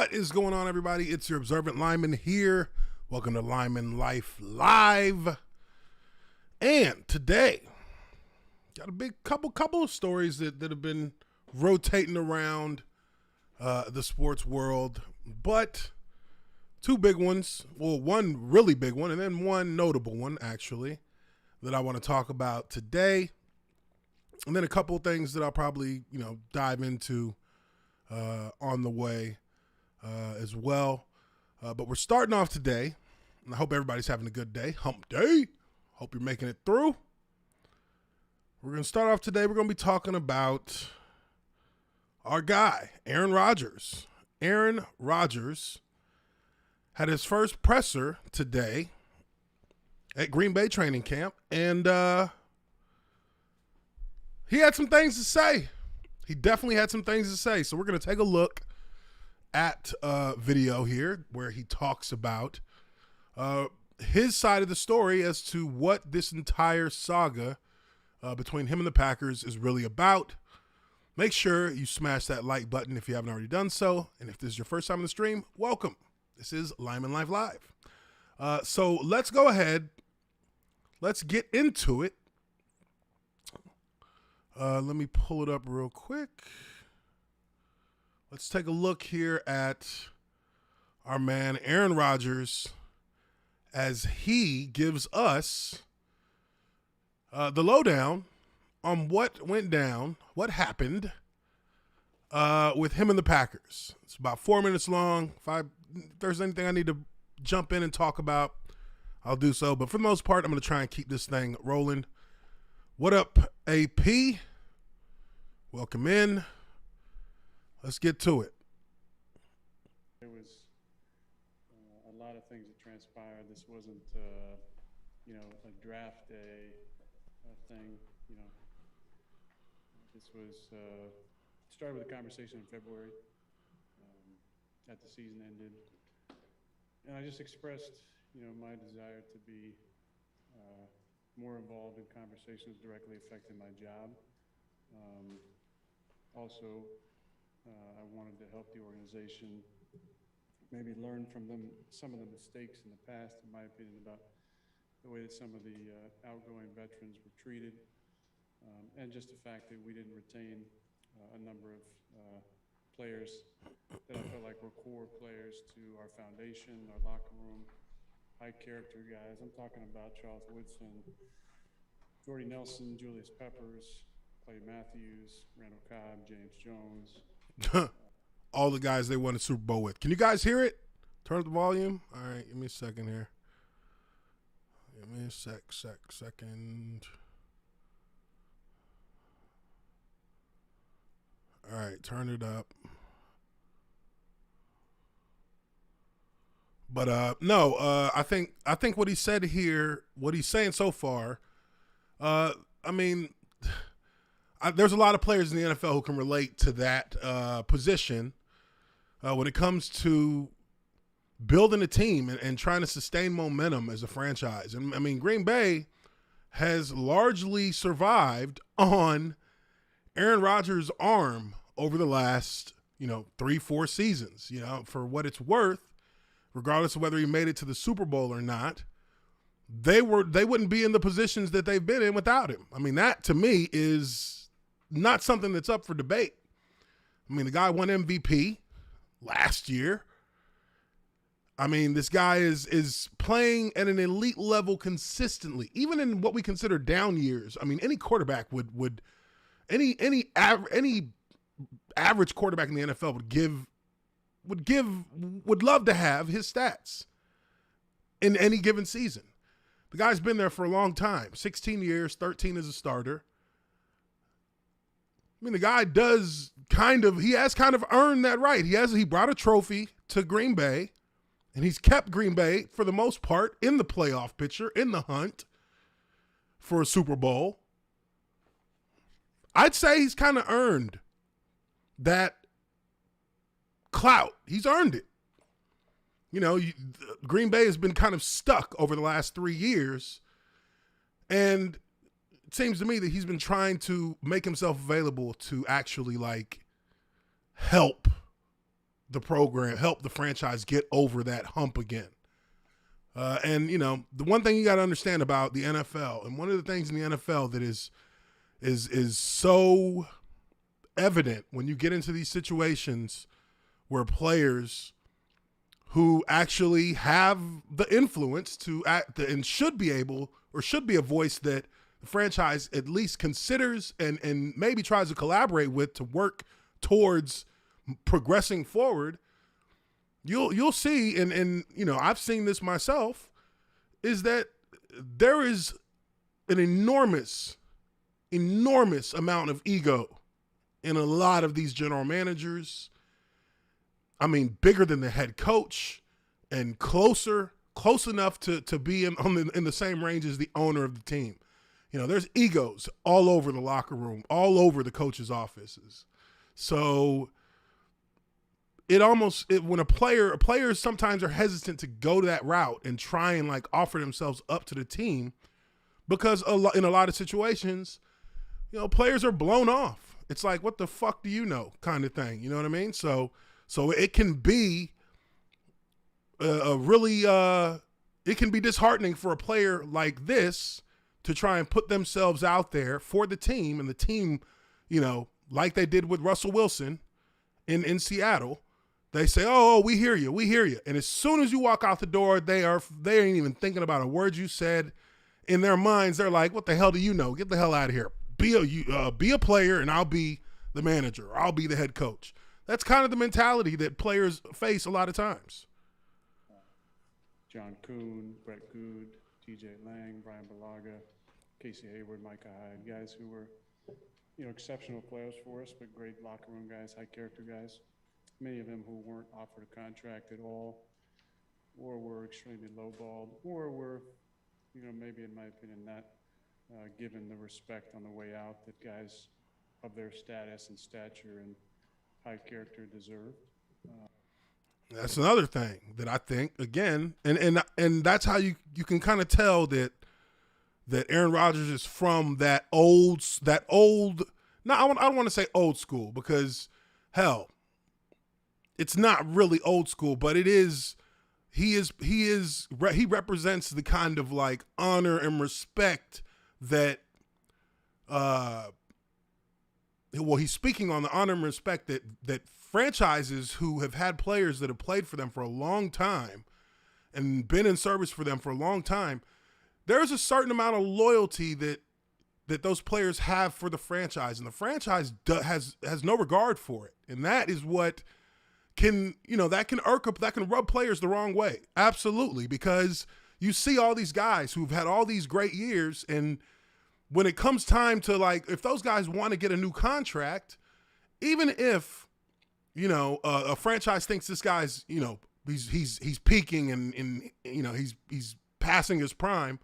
What is going on, everybody? It's your observant lineman here. Welcome to Lineman Life Live. And today, got a big couple of stories that have been rotating around the sports world, but two big ones. Well, one really big one, and then one notable one, actually, that I want to talk about today. And then a couple of things that I'll probably, dive into on the way as well. But we're starting off today, and I hope everybody's having a good day. Hump day. Hope you're making it through. We're going to start off today. We're going to be talking about our guy, Aaron Rodgers. Aaron Rodgers had his first presser today at Green Bay training camp, and he had some things to say. He definitely had some things to say. So we're going to take a look at a video here where he talks about his side of the story as to what this entire saga between him and the Packers is really about. Make sure you smash that like button if you haven't already done so. And if this is your first time on the stream, welcome. This is Lineman Life Live. So let's go ahead. Let's get into it. Let me pull it up real quick. Let's take a look here at our man, Aaron Rodgers, as he gives us the lowdown on what went down, what happened with him and the Packers. It's about 4 minutes long. If there's anything I need to jump in and talk about, I'll do so. But for the most part, I'm going to try and keep this thing rolling. What up, AP? Welcome in. Let's get to it. There was a lot of things that transpired. This wasn't, a draft day thing. This was started with a conversation in February after the season ended, and I just expressed, my desire to be more involved in conversations directly affecting my job. Also, I wanted to help the organization maybe learn from some of the mistakes in the past, in my opinion, about the way that some of the outgoing veterans were treated, and just the fact that we didn't retain a number of players that I felt like were core players to our foundation, our locker room, high character guys. I'm talking about Charles Woodson, Jordy Nelson, Julius Peppers, Clay Matthews, Randall Cobb, James Jones. All the guys they won a Super Bowl with. Can you guys hear it? Turn up the volume. All right, give me a second here. Give me a second. All right, turn it up. But I think what he said here, what he's saying so far, there's a lot of players in the NFL who can relate to that position when it comes to building a team and trying to sustain momentum as a franchise. And Green Bay has largely survived on Aaron Rodgers' arm over the last, 3-4 seasons. For what it's worth, regardless of whether he made it to the Super Bowl or not, they wouldn't be in the positions that they've been in without him. That to me is not something that's up for debate. The guy won MVP last year. This guy is playing at an elite level consistently, even in what we consider down years. Any quarterback would any average quarterback in the NFL would love to have his stats in any given season. The guy's been there for a long time, 16 years, 13 as a starter. The guy has kind of earned that right. He brought a trophy to Green Bay, and he's kept Green Bay, for the most part, in the playoff picture, in the hunt for a Super Bowl. I'd say he's kind of earned that clout. He's earned it. Green Bay has been kind of stuck over the last 3 years, and it seems to me that he's been trying to make himself available to actually help the program, help the franchise get over that hump again. And the one thing you got to understand about the NFL, and one of the things in the NFL that is so evident when you get into these situations where players who actually have the influence to act and should be able, or should be a voice that the franchise at least considers and maybe tries to collaborate with to work towards progressing forward, you'll see, and I've seen this myself, is that there is an enormous amount of ego in a lot of these general managers. I mean, bigger than the head coach and close enough to be in the same range as the owner of the team. There's egos all over the locker room, all over the coach's offices. So when players sometimes are hesitant to go to that route and try and like offer themselves up to the team, because in a lot of situations, players are blown off. It's like, what the fuck do you know, kind of thing. You know what I mean? So it can be it can be disheartening for a player like this to try and put themselves out there for the team, and the team, like they did with Russell Wilson in Seattle. They say, oh, we hear you. And as soon as you walk out the door, they ain't even thinking about a word you said. In their minds, they're like, what the hell do you know? Get the hell out of here. Be a player, and I'll be the manager. Or I'll be the head coach. That's kind of the mentality that players face a lot of times. John Kuhn, Brett Good, TJ Lang, Brian Balaga, Casey Hayward, Micah Hyde, guys who were, exceptional players for us, but great locker room guys, high character guys. Many of them who weren't offered a contract at all, or were extremely lowballed, or were, maybe in my opinion, not given the respect on the way out that guys of their status and stature and high character deserve. That's another thing that I think, again, and that's how you can kind of tell that Aaron Rodgers is from that old. No, I don't want to say old school, because hell, it's not really old school, but it is. He represents the kind of like honor and respect that. He's speaking on the honor and respect that franchises who have had players that have played for them for a long time and been in service for them for a long time. There's a certain amount of loyalty that those players have for the franchise, and the franchise has no regard for it, and that is what can rub players the wrong way. Absolutely, because you see all these guys who've had all these great years, and when it comes time to, like, if those guys want to get a new contract, even if a franchise thinks this guy's he's peaking and he's passing his prime,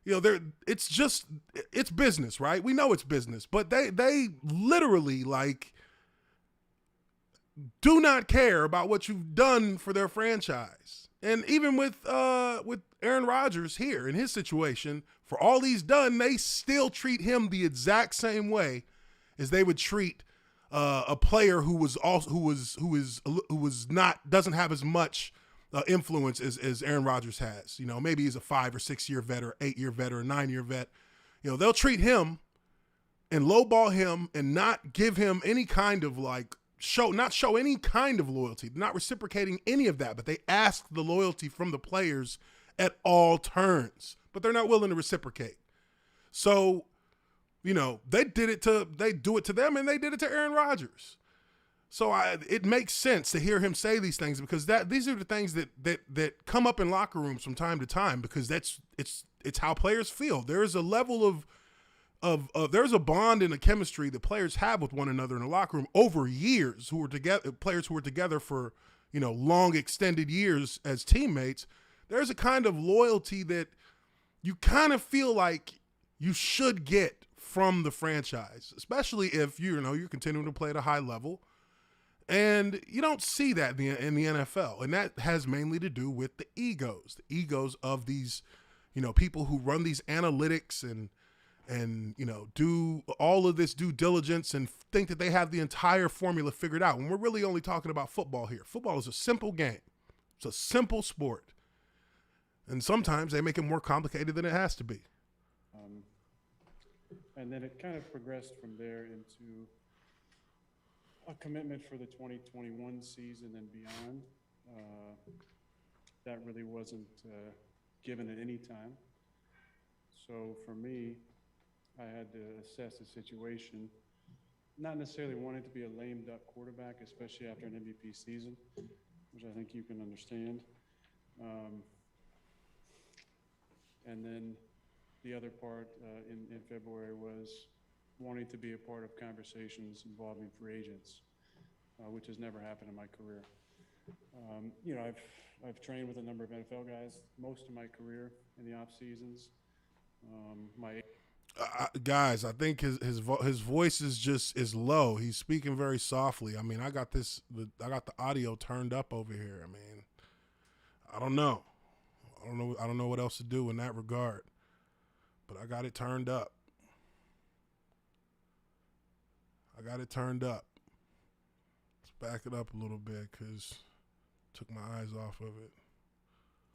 it's business, right? We know it's business, but they literally like do not care about what you've done for their franchise. And even with Aaron Rodgers here in his situation, for all he's done, they still treat him the exact same way as they would treat a player who doesn't have as much influence as Aaron Rodgers has. Maybe he's a 5 or 6 year vet, or 8 year vet, or a 9 year vet. They'll treat him and lowball him and not give him any kind of not show any kind of loyalty, not reciprocating any of that, but they ask the loyalty from the players at all turns, but they're not willing to reciprocate. So, they do it to them, and they did it to Aaron Rodgers. So it makes sense to hear him say these things, because these are the things that come up in locker rooms from time to time, because it's how players feel. There's a level of there's a bond and a chemistry that players have with one another in the locker room over years, players who were together for, long extended years as teammates. There's a kind of loyalty that you kind of feel like you should get from the franchise, especially if you're continuing to play at a high level. And you don't see that in the NFL. And that has mainly to do with the egos of these, people who run these analytics and do all of this due diligence and think that they have the entire formula figured out. And we're really only talking about football here. Football is a simple game. It's a simple sport. And sometimes they make it more complicated than it has to be. And then it kind of progressed from there into a commitment for the 2021 season and beyond. That really wasn't given at any time. So for me, I had to assess the situation, not necessarily wanting to be a lame duck quarterback, especially after an MVP season, which I think you can understand. And then the other part in February was wanting to be a part of conversations involving free agents, which has never happened in my career. I've trained with a number of NFL guys most of my career in the off seasons. Guys, I think his voice is low. He's speaking very softly. I mean, I got the audio turned up over here. I mean, I don't know what else to do in that regard, but I got it turned up. Let's back it up a little bit because took my eyes off of it.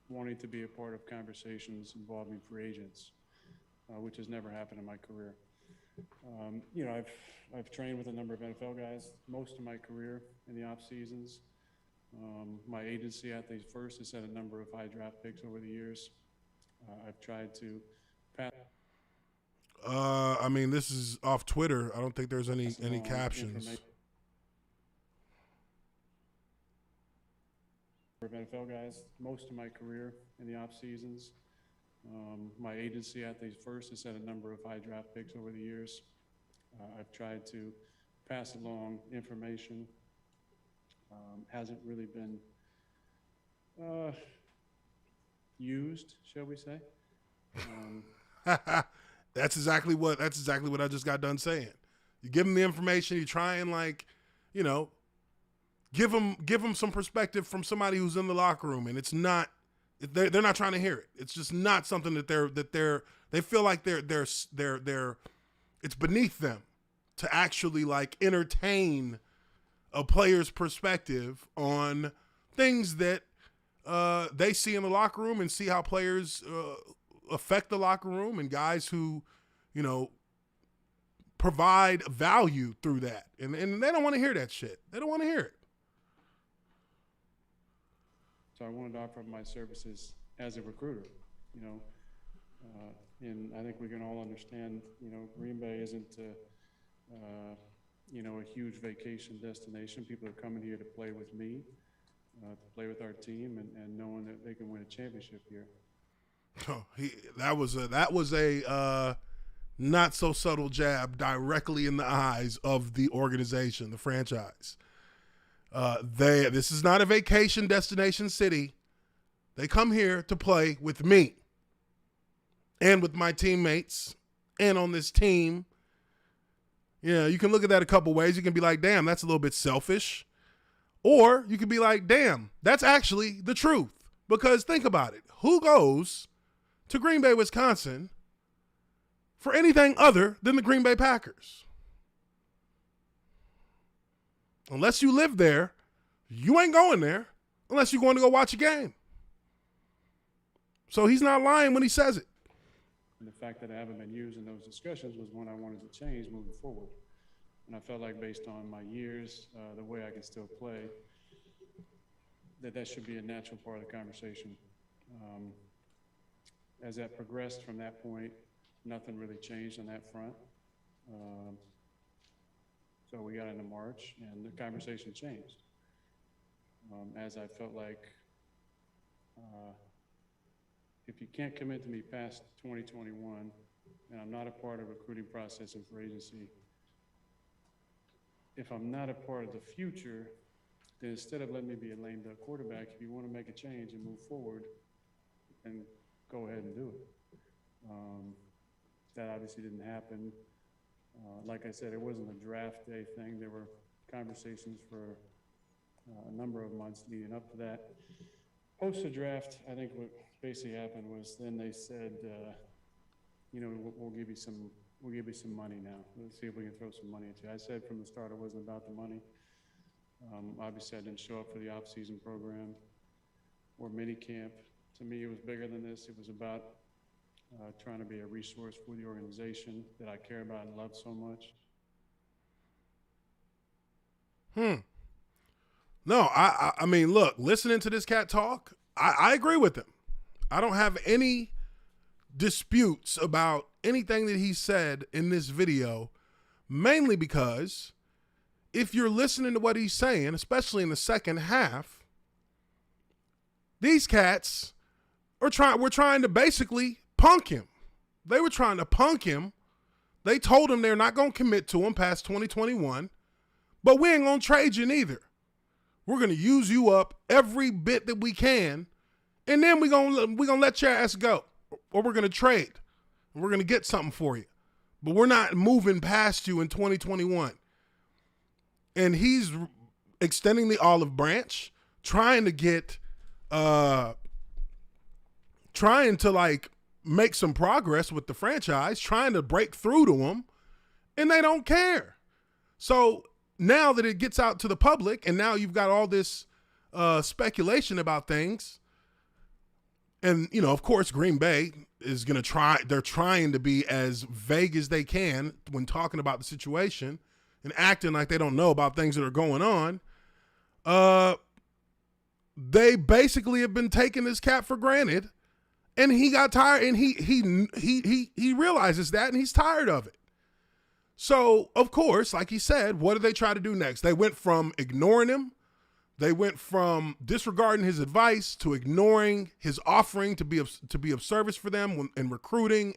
Wanting to be a part of conversations involving free agents, which has never happened in my career. I've trained with a number of NFL guys most of my career in the off seasons. My agency Athletes First has had a number of high draft picks over the years. I've tried to pass. I mean, this is off Twitter. I don't think there's any captions. Of NFL guys most of my career in the off seasons. My agency Athletes First has had a number of high draft picks over the years. I've tried to pass along information. Hasn't really been used, shall we say? That's exactly what I just got done saying. You give them the information, you try and give them some perspective from somebody who's in the locker room, and it's not they're not trying to hear it. It's just not something that they feel like they're it's beneath them to actually entertain a player's perspective on things that they see in the locker room and see how players affect the locker room and guys who, provide value through that. And they don't want to hear that shit. They don't want to hear it. So I wanted to offer my services as a recruiter, and I think we can all understand, Green Bay isn't a huge vacation destination. People are coming here to play with me, to play with our team, and knowing that they can win a championship here. Oh, that was a not so subtle jab directly in the eyes of the organization, the franchise. This is not a vacation destination city. They come here to play with me and with my teammates and on this team. You can look at that a couple ways. You can be like, damn, that's a little bit selfish. Or you can be like, damn, that's actually the truth. Because think about it. Who goes to Green Bay, Wisconsin for anything other than the Green Bay Packers? Unless you live there, you ain't going there unless you're going to go watch a game. So he's not lying when he says it. And the fact that I haven't been used in those discussions was one I wanted to change moving forward. And I felt like based on my years, the way I can still play, that should be a natural part of the conversation. As that progressed from that point, nothing really changed on that front. So we got into March, and the conversation changed. As I felt like if you can't commit to me past 2021, and I'm not a part of recruiting process and for agency, if I'm not a part of the future, then instead of letting me be a lame duck quarterback, if you want to make a change and move forward, then go ahead and do it. That obviously didn't happen. Like I said, it wasn't a draft day thing. There were conversations for a number of months leading up to that. Post the draft, I think what basically happened was then they said, we'll give you some money now. Let's see if we can throw some money at you. I said from the start it wasn't about the money. Obviously, I didn't show up for the off-season program or mini camp. To me, it was bigger than this. It was about trying to be a resource for the organization that I care about and love so much. No, I mean, look, listening to this cat talk, I agree with him. I don't have any disputes about anything that he said in this video, mainly because if you're listening to what he's saying, especially in the second half, these cats were trying to basically punk him. They were trying to punk him. They told him they're not going to commit to him past 2021, but we ain't going to trade you neither. We're going to use you up every bit that we can, and then we're going to let your ass go, or we're going to trade. We're going to get something for you, but we're not moving past you in 2021. And he's extending the olive branch, trying to like make some progress with the franchise, trying to break through to them, and they don't care. So now that it gets out to the public, and now you've got all this speculation about things, and, of course, Green Bay is going to they're trying to be as vague as they can when talking about the situation and acting like they don't know about things that are going on. They basically have been taking this cat for granted, and he got tired, and he realizes that, and he's tired of it. So, of course, like he said, what did they try to do next? They went from ignoring him. They went from disregarding his advice to ignoring his offering to be of service for them in recruiting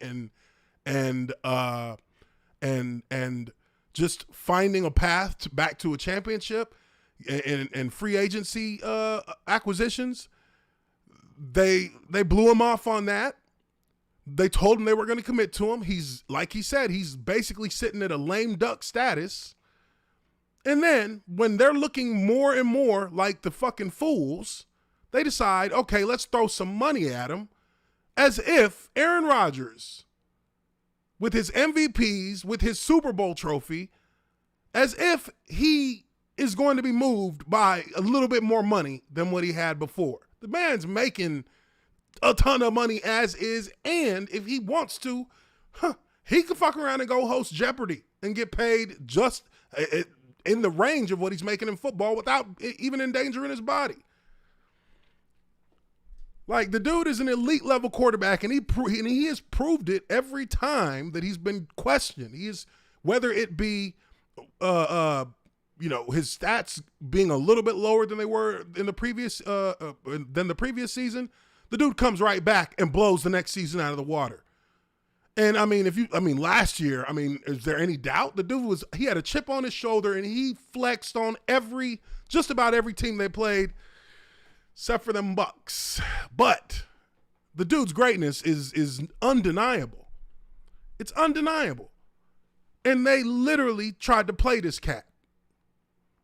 and just finding a path back to a championship and free agency acquisitions. They blew him off on that. They told him they were going to commit to him. He's, like he said, he's basically sitting at a lame duck status. And then when they're looking more and more like the fucking fools, they decide, okay, let's throw some money at him, as if Aaron Rodgers, with his MVPs, with his Super Bowl trophy, as if he is going to be moved by a little bit more money than what he had before. The man's making a ton of money as is, and if he wants to, he could fuck around and go host Jeopardy and get paid just in the range of what he's making in football without even endangering his body. Like, the dude is an elite level quarterback, and he has proved it every time that he's been questioned. He is, whether it be, his stats being a little bit lower than they were in the previous season, the dude comes right back and blows the next season out of the water. And last year, is there any doubt? The dude he had a chip on his shoulder, and he flexed on just about every team they played, except for them Bucks. But the dude's greatness is undeniable. It's undeniable. And they literally tried to play this cat.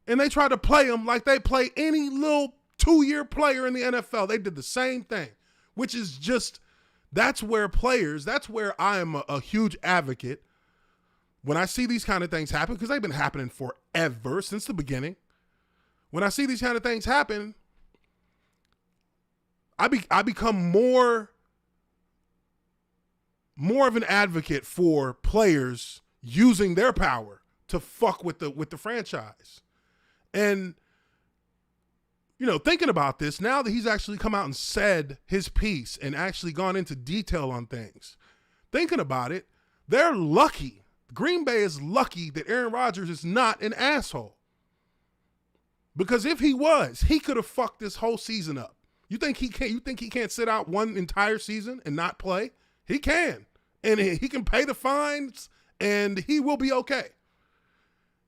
And they tried to play him like they play any little 2-year player in the NFL. They did the same thing, which is just, that's where I am a huge advocate when I see these kind of things happen, because they've been happening forever, since the beginning. When I see these kind of things happen, I become more of an advocate for players using their power to fuck with the franchise. And, thinking about this, now that he's actually come out and said his piece and actually gone into detail on things, thinking about it, they're lucky. Green Bay is lucky that Aaron Rodgers is not an asshole. Because if he was, he could have fucked this whole season up. You think he can't sit out one entire season and not play? He can. And he can pay the fines, and he will be okay.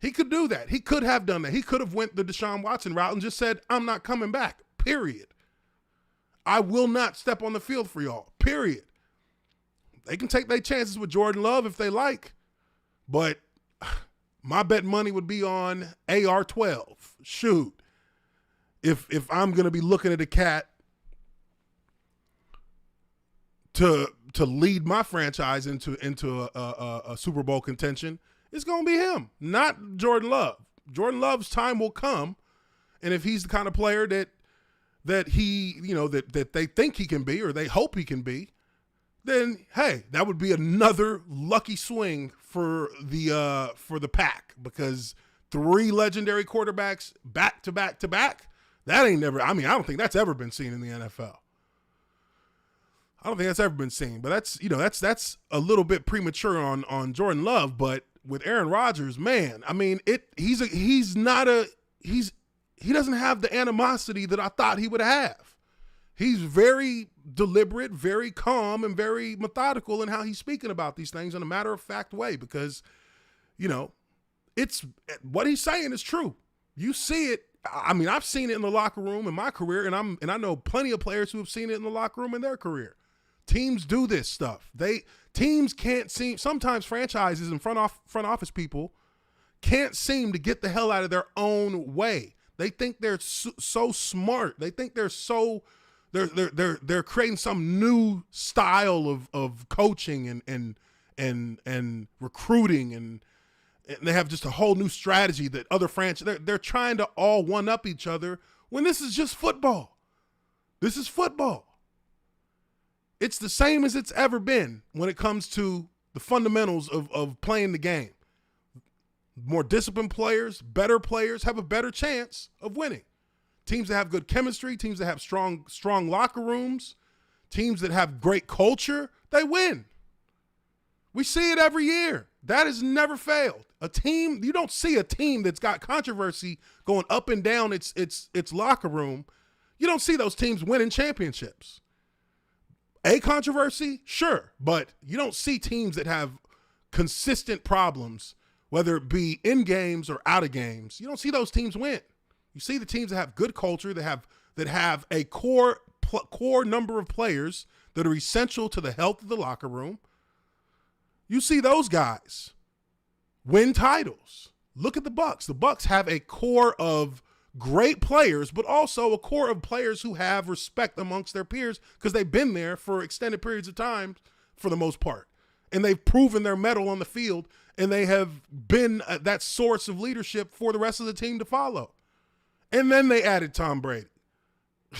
He could do that. He could have done that. He could have went the Deshaun Watson route and just said, I'm not coming back, period. I will not step on the field for y'all, period. They can take their chances with Jordan Love if they like, but my bet money would be on AR-12. Shoot. If I'm going to be looking at a cat to lead my franchise into a Super Bowl contention, it's going to be him, not Jordan Love. Jordan Love's time will come, and if he's the kind of player that he, that they think he can be or they hope he can be, then hey, that would be another lucky swing for the pack, because 3 legendary quarterbacks back to back to back, that ain't never. I mean, I don't think that's ever been seen in the NFL. I don't think that's ever been seen. But that's a little bit premature on Jordan Love. But with Aaron Rodgers, man, I mean, he doesn't have the animosity that I thought he would have. He's very deliberate, very calm, and very methodical in how he's speaking about these things in a matter-of-fact way, because, it's what he's saying is true. You see it. I mean, I've seen it in the locker room in my career, and I know plenty of players who have seen it in the locker room in their career. Teams do this stuff. Teams can't seem, sometimes franchises and front office people can't seem to get the hell out of their own way. They think they're so smart. They think they're creating some new style of coaching and recruiting, and they have just a whole new strategy that other franchises, they're trying to all one up each other when this is just football. This is football. It's the same as it's ever been when it comes to the fundamentals of playing the game. More disciplined players, better players have a better chance of winning. Teams that have good chemistry, teams that have strong locker rooms, teams that have great culture, they win. We see it every year. That has never failed. You don't see a team that's got controversy going up and down its locker room. You don't see those teams winning championships. A controversy, sure, but you don't see teams that have consistent problems, whether it be in games or out of games. You don't see those teams win. You see the teams that have good culture, that have a core number of players that are essential to the health of the locker room. You see those guys win titles. Look at the Bucs. The Bucs have a core of great players, but also a core of players who have respect amongst their peers because they've been there for extended periods of time for the most part. And they've proven their mettle on the field, and they have been that source of leadership for the rest of the team to follow. And then they added Tom Brady.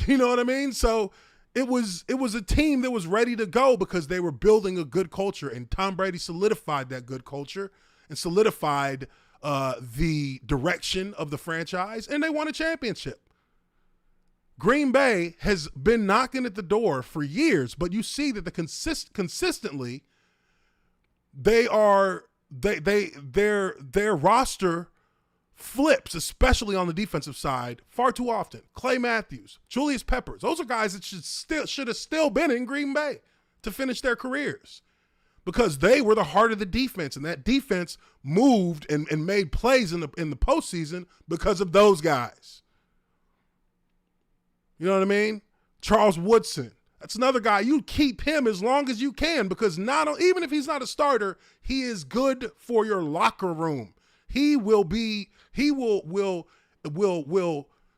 You know what I mean? So it was a team that was ready to go because they were building a good culture, and Tom Brady solidified that good culture and solidified the direction of the franchise, and they won a championship. Green Bay has been knocking at the door for years, but you see that consistently their roster flips, especially on the defensive side, far too often. Clay Matthews, Julius Peppers, those are guys that should have still been in Green Bay to finish their careers, because they were the heart of the defense, and that defense moved and made plays in the postseason because of those guys. You know what I mean? Charles Woodson, that's another guy. You keep him as long as you can, because even if he's not a starter, he is good for your locker room. He will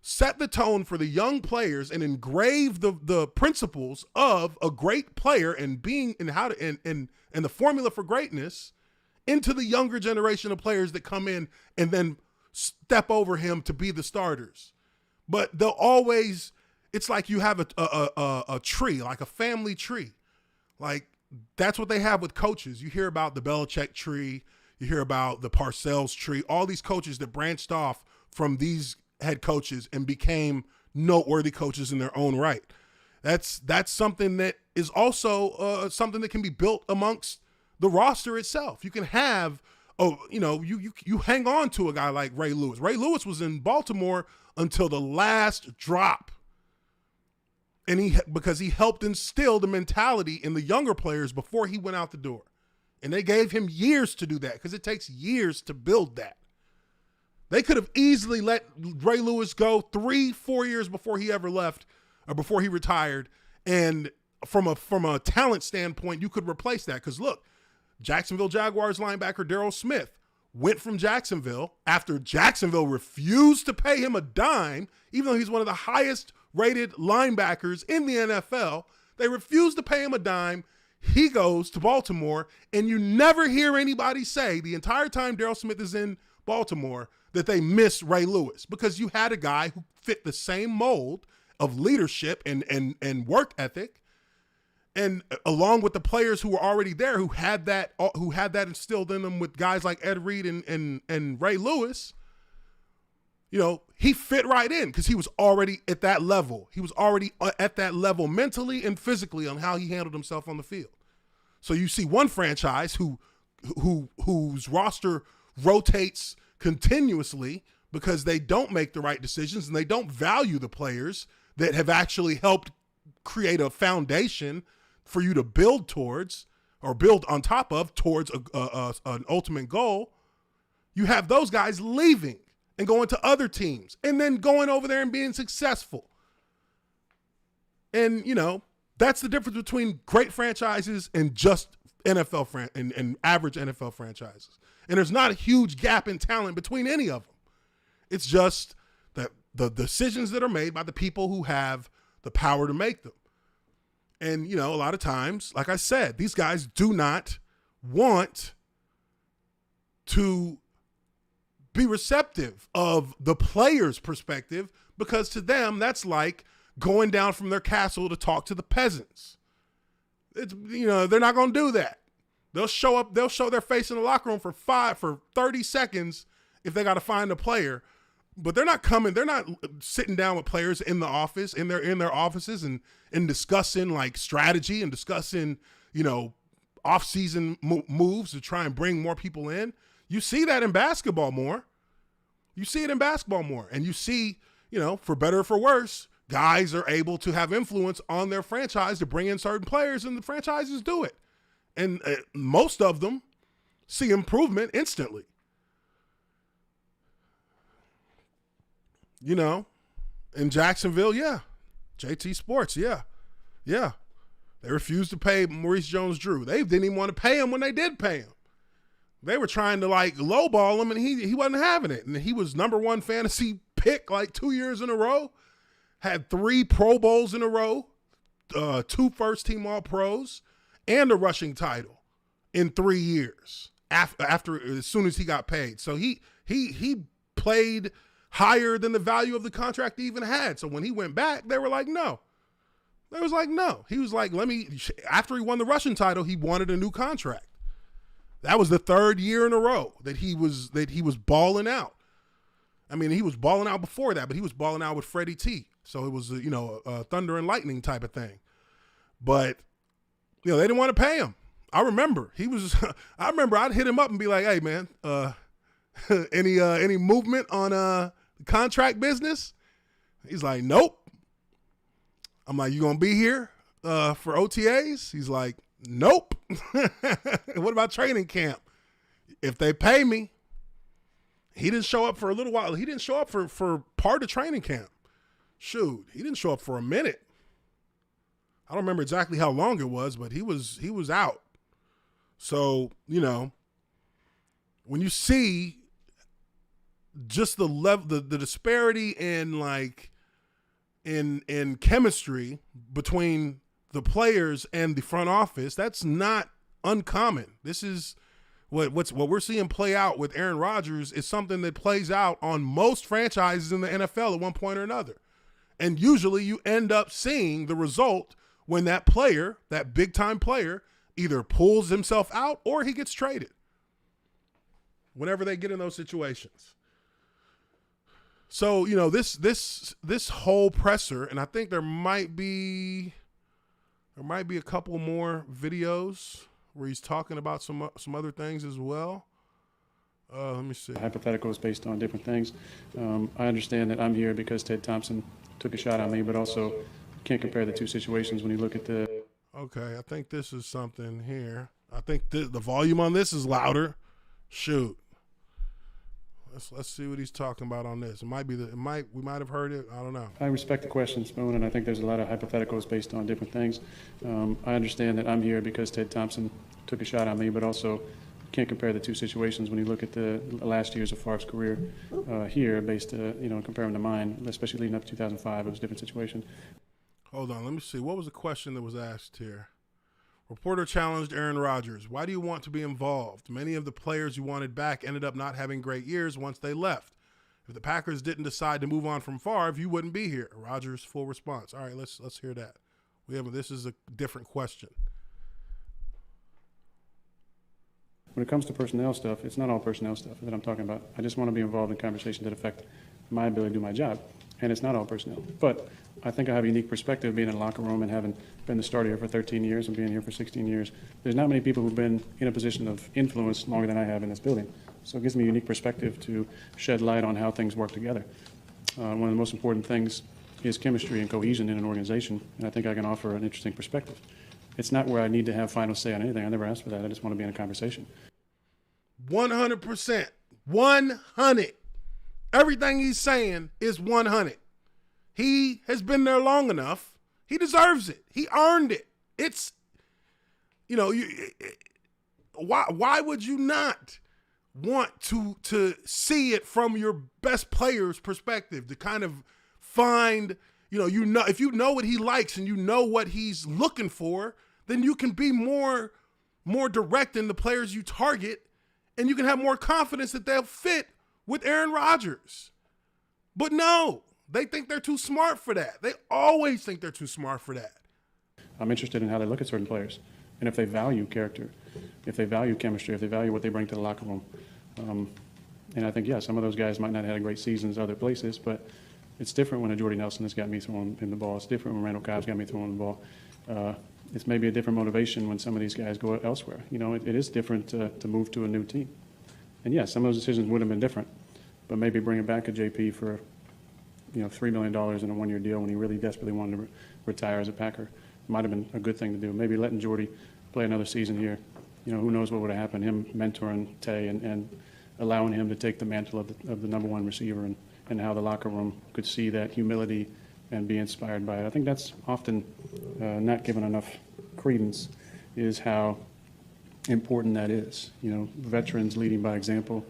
set the tone for the young players and engrave the principles of a great player and the formula for greatness into the younger generation of players that come in and then step over him to be the starters. But they'll always, it's like you have a tree, like a family tree. Like, that's what they have with coaches. You hear about the Belichick tree, you hear about the Parcells tree, all these coaches that branched off from these head coaches and became noteworthy coaches in their own right. That's something that is also something that can be built amongst the roster itself. You can have, you hang on to a guy like Ray Lewis. Ray Lewis was in Baltimore until the last drop, and because he helped instill the mentality in the younger players before he went out the door. And they gave him years to do that, because it takes years to build that. They could have easily let Ray Lewis go 3-4 years before he ever left, or before he retired. And from a talent standpoint, you could replace that. Because look, Jacksonville Jaguars linebacker Darryl Smith went from Jacksonville after Jacksonville refused to pay him a dime, even though he's one of the highest rated linebackers in the NFL. They refuse to pay him a dime. He goes to Baltimore, and you never hear anybody say the entire time Daryl Smith is in Baltimore that they miss Ray Lewis, because you had a guy who fit the same mold of leadership and work ethic, and along with the players who were already there who had that instilled in them with guys like Ed Reed and Ray Lewis. You know, he fit right in because he was already at that level. He was already at that level mentally and physically on how he handled himself on the field. So you see one franchise whose roster rotates continuously because they don't make the right decisions and they don't value the players that have actually helped create a foundation for you to build towards or build on top of towards an ultimate goal. You have those guys leaving and going to other teams and then going over there and being successful. And, you know, that's the difference between great franchises and just NFL and average NFL franchises. And there's not a huge gap in talent between any of them. It's just that the decisions that are made by the people who have the power to make them. And, you know, a lot of times, like I said, these guys do not want to be receptive of the player's perspective, because to them, that's like going down from their castle to talk to the peasants. It's, you know, they're not going to do that. They'll show their face in the locker room for 30 seconds if they got to find a player, but they're not sitting down with players in the office, in their offices and discussing like strategy and discussing, you know, off-season moves to try and bring more people in. You see that in basketball more. You see it in basketball more. And you see, you know, for better or for worse, guys are able to have influence on their franchise to bring in certain players, and the franchises do it. And most of them see improvement instantly. You know, in Jacksonville, yeah. JT Sports, yeah. Yeah. They refused to pay Maurice Jones-Drew. They didn't even want to pay him when they did pay him. They were trying to like lowball him, and he wasn't having it. And he was #1 fantasy pick like 2 years in a row. Had 3 Pro Bowls in a row, 2 first-team All-Pros, and a rushing title in 3 years after as soon as he got paid. So he played higher than the value of the contract he even had. So when he went back, they were like, no. They was like, no. He was like, after he won the rushing title, he wanted a new contract. That was the 3rd year in a row that he was balling out. I mean, he was balling out before that, but he was balling out with Freddie T. So it was, you know, a thunder and lightning type of thing. But, you know, they didn't want to pay him. I remember I'd hit him up and be like, hey man, any movement on contract business? He's like, nope. I'm like, you gonna be here for OTAs? He's like, nope. What about training camp? If they pay me. He didn't show up for a little while. He didn't show up for part of training camp. Shoot, he didn't show up for a minute. I don't remember exactly how long it was, but he was out. So, you know, when you see just the level, the disparity in like in chemistry between the players and the front office, that's not uncommon. This is what we're seeing play out with Aaron Rodgers is something that plays out on most franchises in the NFL at one point or another. And usually you end up seeing the result when that player, that big time player, either pulls himself out or he gets traded. Whenever they get in those situations. So, you know, this whole presser, and I think there might be a couple more videos where he's talking about some other things as well. Let me see. Hypotheticals based on different things. I understand that I'm here because Ted Thompson took a shot at me, but also can't compare the two situations when you look at the... Okay, I think this is something here. I think the volume on this is louder. Shoot. Let's see what he's talking about on this. We might have heard it. I don't know. I respect the question, Spoon, and I think there's a lot of hypotheticals based on different things. I understand that I'm here because Ted Thompson took a shot at me, but also can't compare the two situations when you look at the last years of Favre's career here, based, compare them to mine, especially leading up to 2005. It was a different situation. Hold on, let me see. What was the question that was asked here? Reporter challenged Aaron Rodgers. Why do you want to be involved? Many of the players you wanted back ended up not having great years once they left. If the Packers didn't decide to move on from Favre, you wouldn't be here. Rodgers' full response. All right, let's hear that. This is a different question. When it comes to personnel stuff, it's not all personnel stuff that I'm talking about. I just want to be involved in conversations that affect my ability to do my job. And it's not all personnel. But I think I have a unique perspective being in a locker room and having been the starter here for 13 years and being here for 16 years. There's not many people who've been in a position of influence longer than I have in this building. So it gives me a unique perspective to shed light on how things work together. One of the most important things is chemistry and cohesion in an organization, and I think I can offer an interesting perspective. It's not where I need to have final say on anything. I never asked for that. I just want to be in a conversation. 100%. 100. Everything he's saying is 100. He has been there long enough. He deserves it. He earned it. It's, why would you not want to see it from your best player's perspective, to kind of find, if you know what he likes and you know what he's looking for, then you can be more direct in the players you target, and you can have more confidence that they'll fit with Aaron Rodgers. But no, they think they're too smart for that. They always think they're too smart for that. I'm interested in how they look at certain players and if they value character, if they value chemistry, if they value what they bring to the locker room. And I think, yeah, some of those guys might not have had great seasons other places, but it's different when a Jordy Nelson has got me throwing in the ball. It's different when Randall Cobb's got me throwing the ball. It's maybe a different motivation when some of these guys go elsewhere. It is different to move to a new team. And yeah, some of those decisions would have been different, but maybe bringing back a JP for, $3 million in a one-year deal when he really desperately wanted to retire as a Packer might have been a good thing to do. Maybe letting Jordy play another season here. Who knows what would have happened, him mentoring Tay and allowing him to take the mantle of the number one receiver and how the locker room could see that humility and be inspired by it. I think that's often not given enough credence, is how important that is. Veterans leading by example,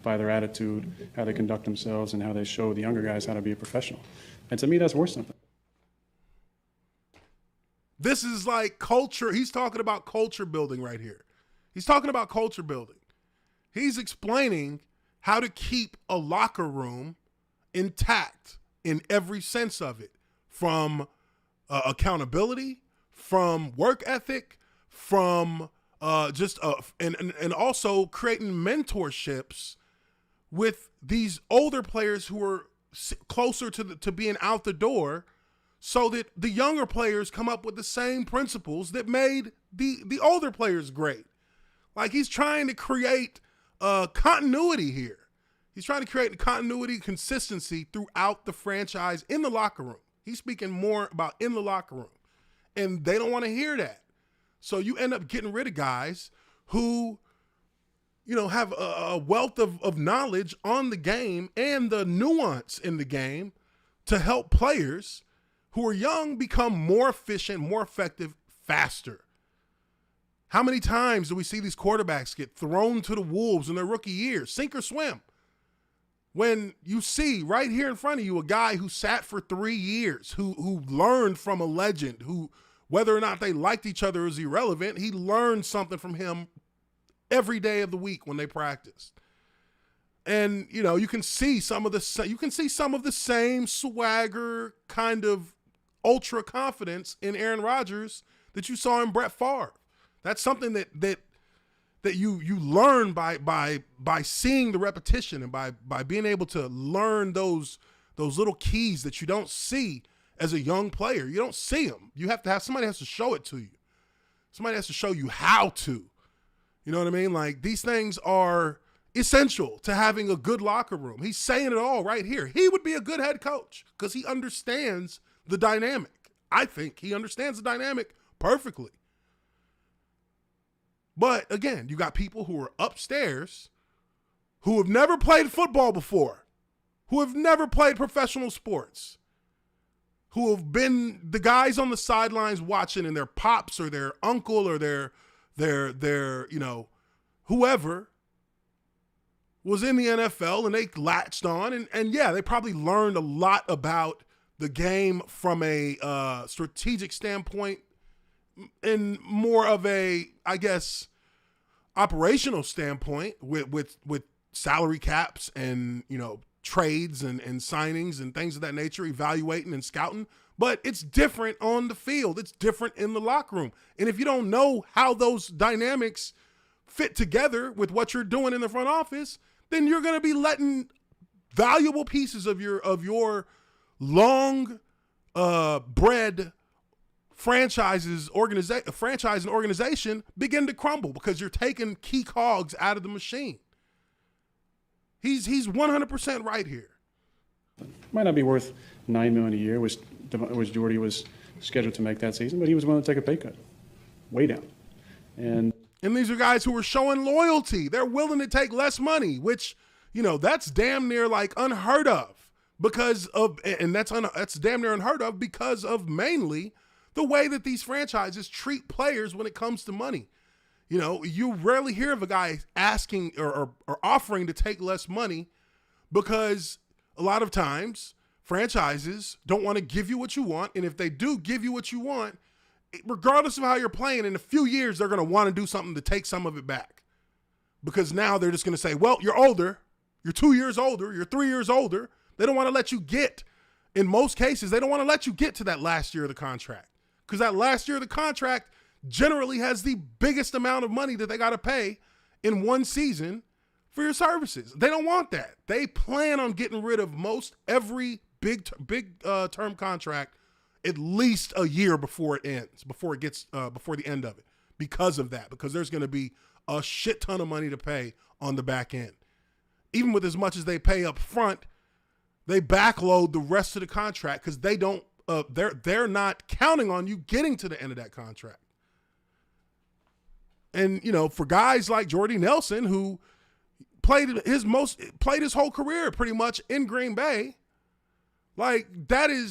by their attitude, how they conduct themselves, and how they show the younger guys how to be a professional. And to me, that's worth something. This is like culture. He's talking about culture building right here. He's talking about culture building. He's explaining how to keep a locker room intact in every sense of it, from accountability, from work ethic, from and also creating mentorships with these older players who are closer to being out the door, so that the younger players come up with the same principles that made the older players great. Like, he's trying to create continuity here. He's trying to create continuity, consistency throughout the franchise in the locker room. He's speaking more about in the locker room, and they don't want to hear that. So you end up getting rid of guys who, have a wealth of knowledge on the game and the nuance in the game to help players who are young become more efficient, more effective, faster. How many times do we see these quarterbacks get thrown to the wolves in their rookie years, sink or swim? When you see right here in front of you a guy who sat for 3 years, who learned from a legend, who, whether or not they liked each other is irrelevant, he learned something from him every day of the week when they practiced. And, you can see some of the same swagger, kind of ultra confidence in Aaron Rodgers that you saw in Brett Favre. That's something that you learn by seeing the repetition and by being able to learn those little keys that you don't see as a young player. You don't see them. Somebody has to show it to you. Somebody has to show you how to. You know what I mean? Like, these things are essential to having a good locker room. He's saying it all right here. He would be a good head coach because he understands the dynamic. I think he understands the dynamic perfectly. But again, you got people who are upstairs who have never played football before, who have never played professional sports, who have been the guys on the sidelines watching, and their pops or their uncle or their whoever was in the NFL, and they latched on, and yeah, they probably learned a lot about the game from a strategic standpoint and more of a, I guess, operational standpoint with salary caps and, you know, trades and signings and things of that nature, evaluating and scouting. But it's different on the field. It's different in the locker room. And if you don't know how those dynamics fit together with what you're doing in the front office, then you're going to be letting valuable pieces of your long bred franchise and organization begin to crumble because you're taking key cogs out of the machine. He's 100% right here. Might not be worth $9 million a year, which Jordy was scheduled to make that season, but he was willing to take a pay cut, way down. And these are guys who are showing loyalty. They're willing to take less money, which, you know, that's damn near like unheard of because of, and that's damn near unheard of because of mainly the way that these franchises treat players when it comes to money. You know, you rarely hear of a guy asking or offering to take less money because a lot of times franchises don't want to give you what you want. And if they do give you what you want, regardless of how you're playing, in a few years, they're going to want to do something to take some of it back. Because now they're just going to say, well, you're older. You're 2 years older. You're 3 years older. They don't want to let you get, in most cases, they don't want to let you get to that last year of the contract. Because that last year of the contract generally has the biggest amount of money that they got to pay in one season for your services. They don't want that. They plan on getting rid of most every big term contract at least a year before it ends, before the end of it, because of that, because there's going to be a shit ton of money to pay on the back end. Even with as much as they pay up front, they backload the rest of the contract because they don't, they're not counting on you getting to the end of that contract. And, you know, for guys like Jordy Nelson, who played his whole career pretty much in Green Bay, like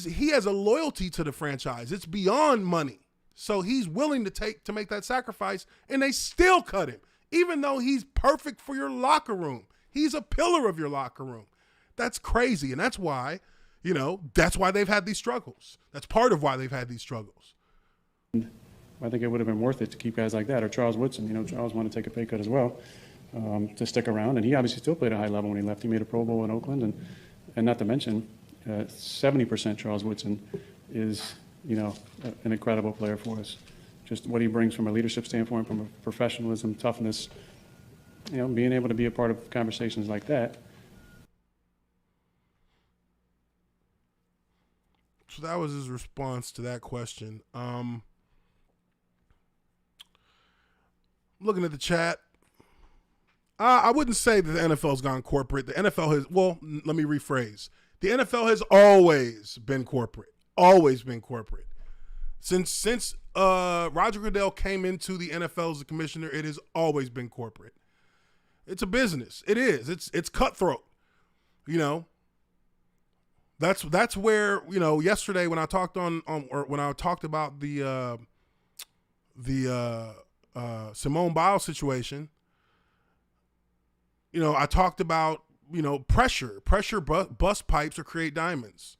he has a loyalty to the franchise. It's beyond money. So he's willing to make that sacrifice, and they still cut him, even though he's perfect for your locker room. He's a pillar of your locker room. That's crazy. And that's why, you know, that's why they've had these struggles. That's part of why they've had these struggles. I think it would have been worth it to keep guys like that, or Charles Woodson. You know, Charles wanted to take a pay cut as well to stick around, and he obviously still played at a high level when he left. He made a Pro Bowl in Oakland, and not to mention 70% Charles Woodson is, you know, an incredible player for us. Just what he brings from a leadership standpoint, from a professionalism, toughness, you know, being able to be a part of conversations like that. So that was his response to that question. Looking at the chat, I wouldn't say that the NFL's gone corporate. The NFL has, well, let me rephrase. The NFL has always been corporate. Always been corporate. Since Roger Goodell came into the NFL as a commissioner, it has always been corporate. It's a business. It is. It's cutthroat. You know. That's where, you know, yesterday when I talked when I talked about the Simone Biles situation, you know, I talked about, you know, pressure bust pipes or create diamonds.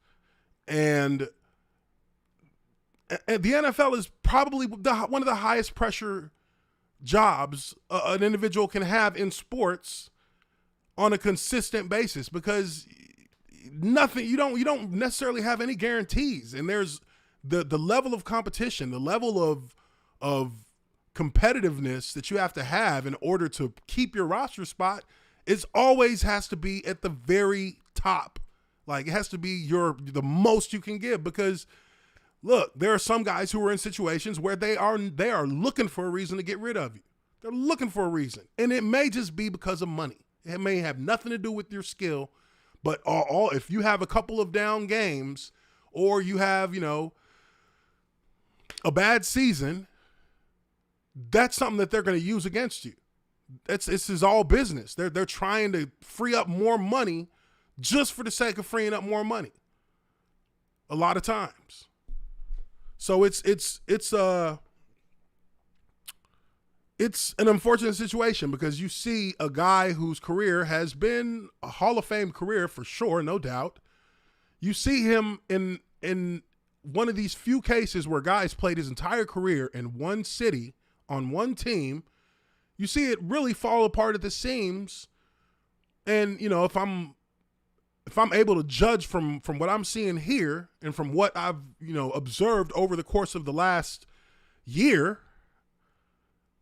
And the NFL is probably one of the highest pressure jobs an individual can have in sports on a consistent basis, because you don't necessarily have any guarantees. And there's the level of competition, the level of competitiveness that you have to have in order to keep your roster spot always has to be at the very top. Like, it has to be the most you can give, because look, there are some guys who are in situations where they are looking for a reason to get rid of you. They're looking for a reason. And it may just be because of money. It may have nothing to do with your skill, but if you have a couple of down games, or you have, you know, a bad season, that's something that they're going to use against you. This is all business. They're trying to free up more money just for the sake of freeing up more money. A lot of times. So it's an unfortunate situation, because you see a guy whose career has been a Hall of Fame career for sure, no doubt. You see him in in one of these few cases where guys played his entire career in one city on one team, you see it really fall apart at the seams. And, you know, if I'm able to judge from what I'm seeing here and from what I've, you know, observed over the course of the last year,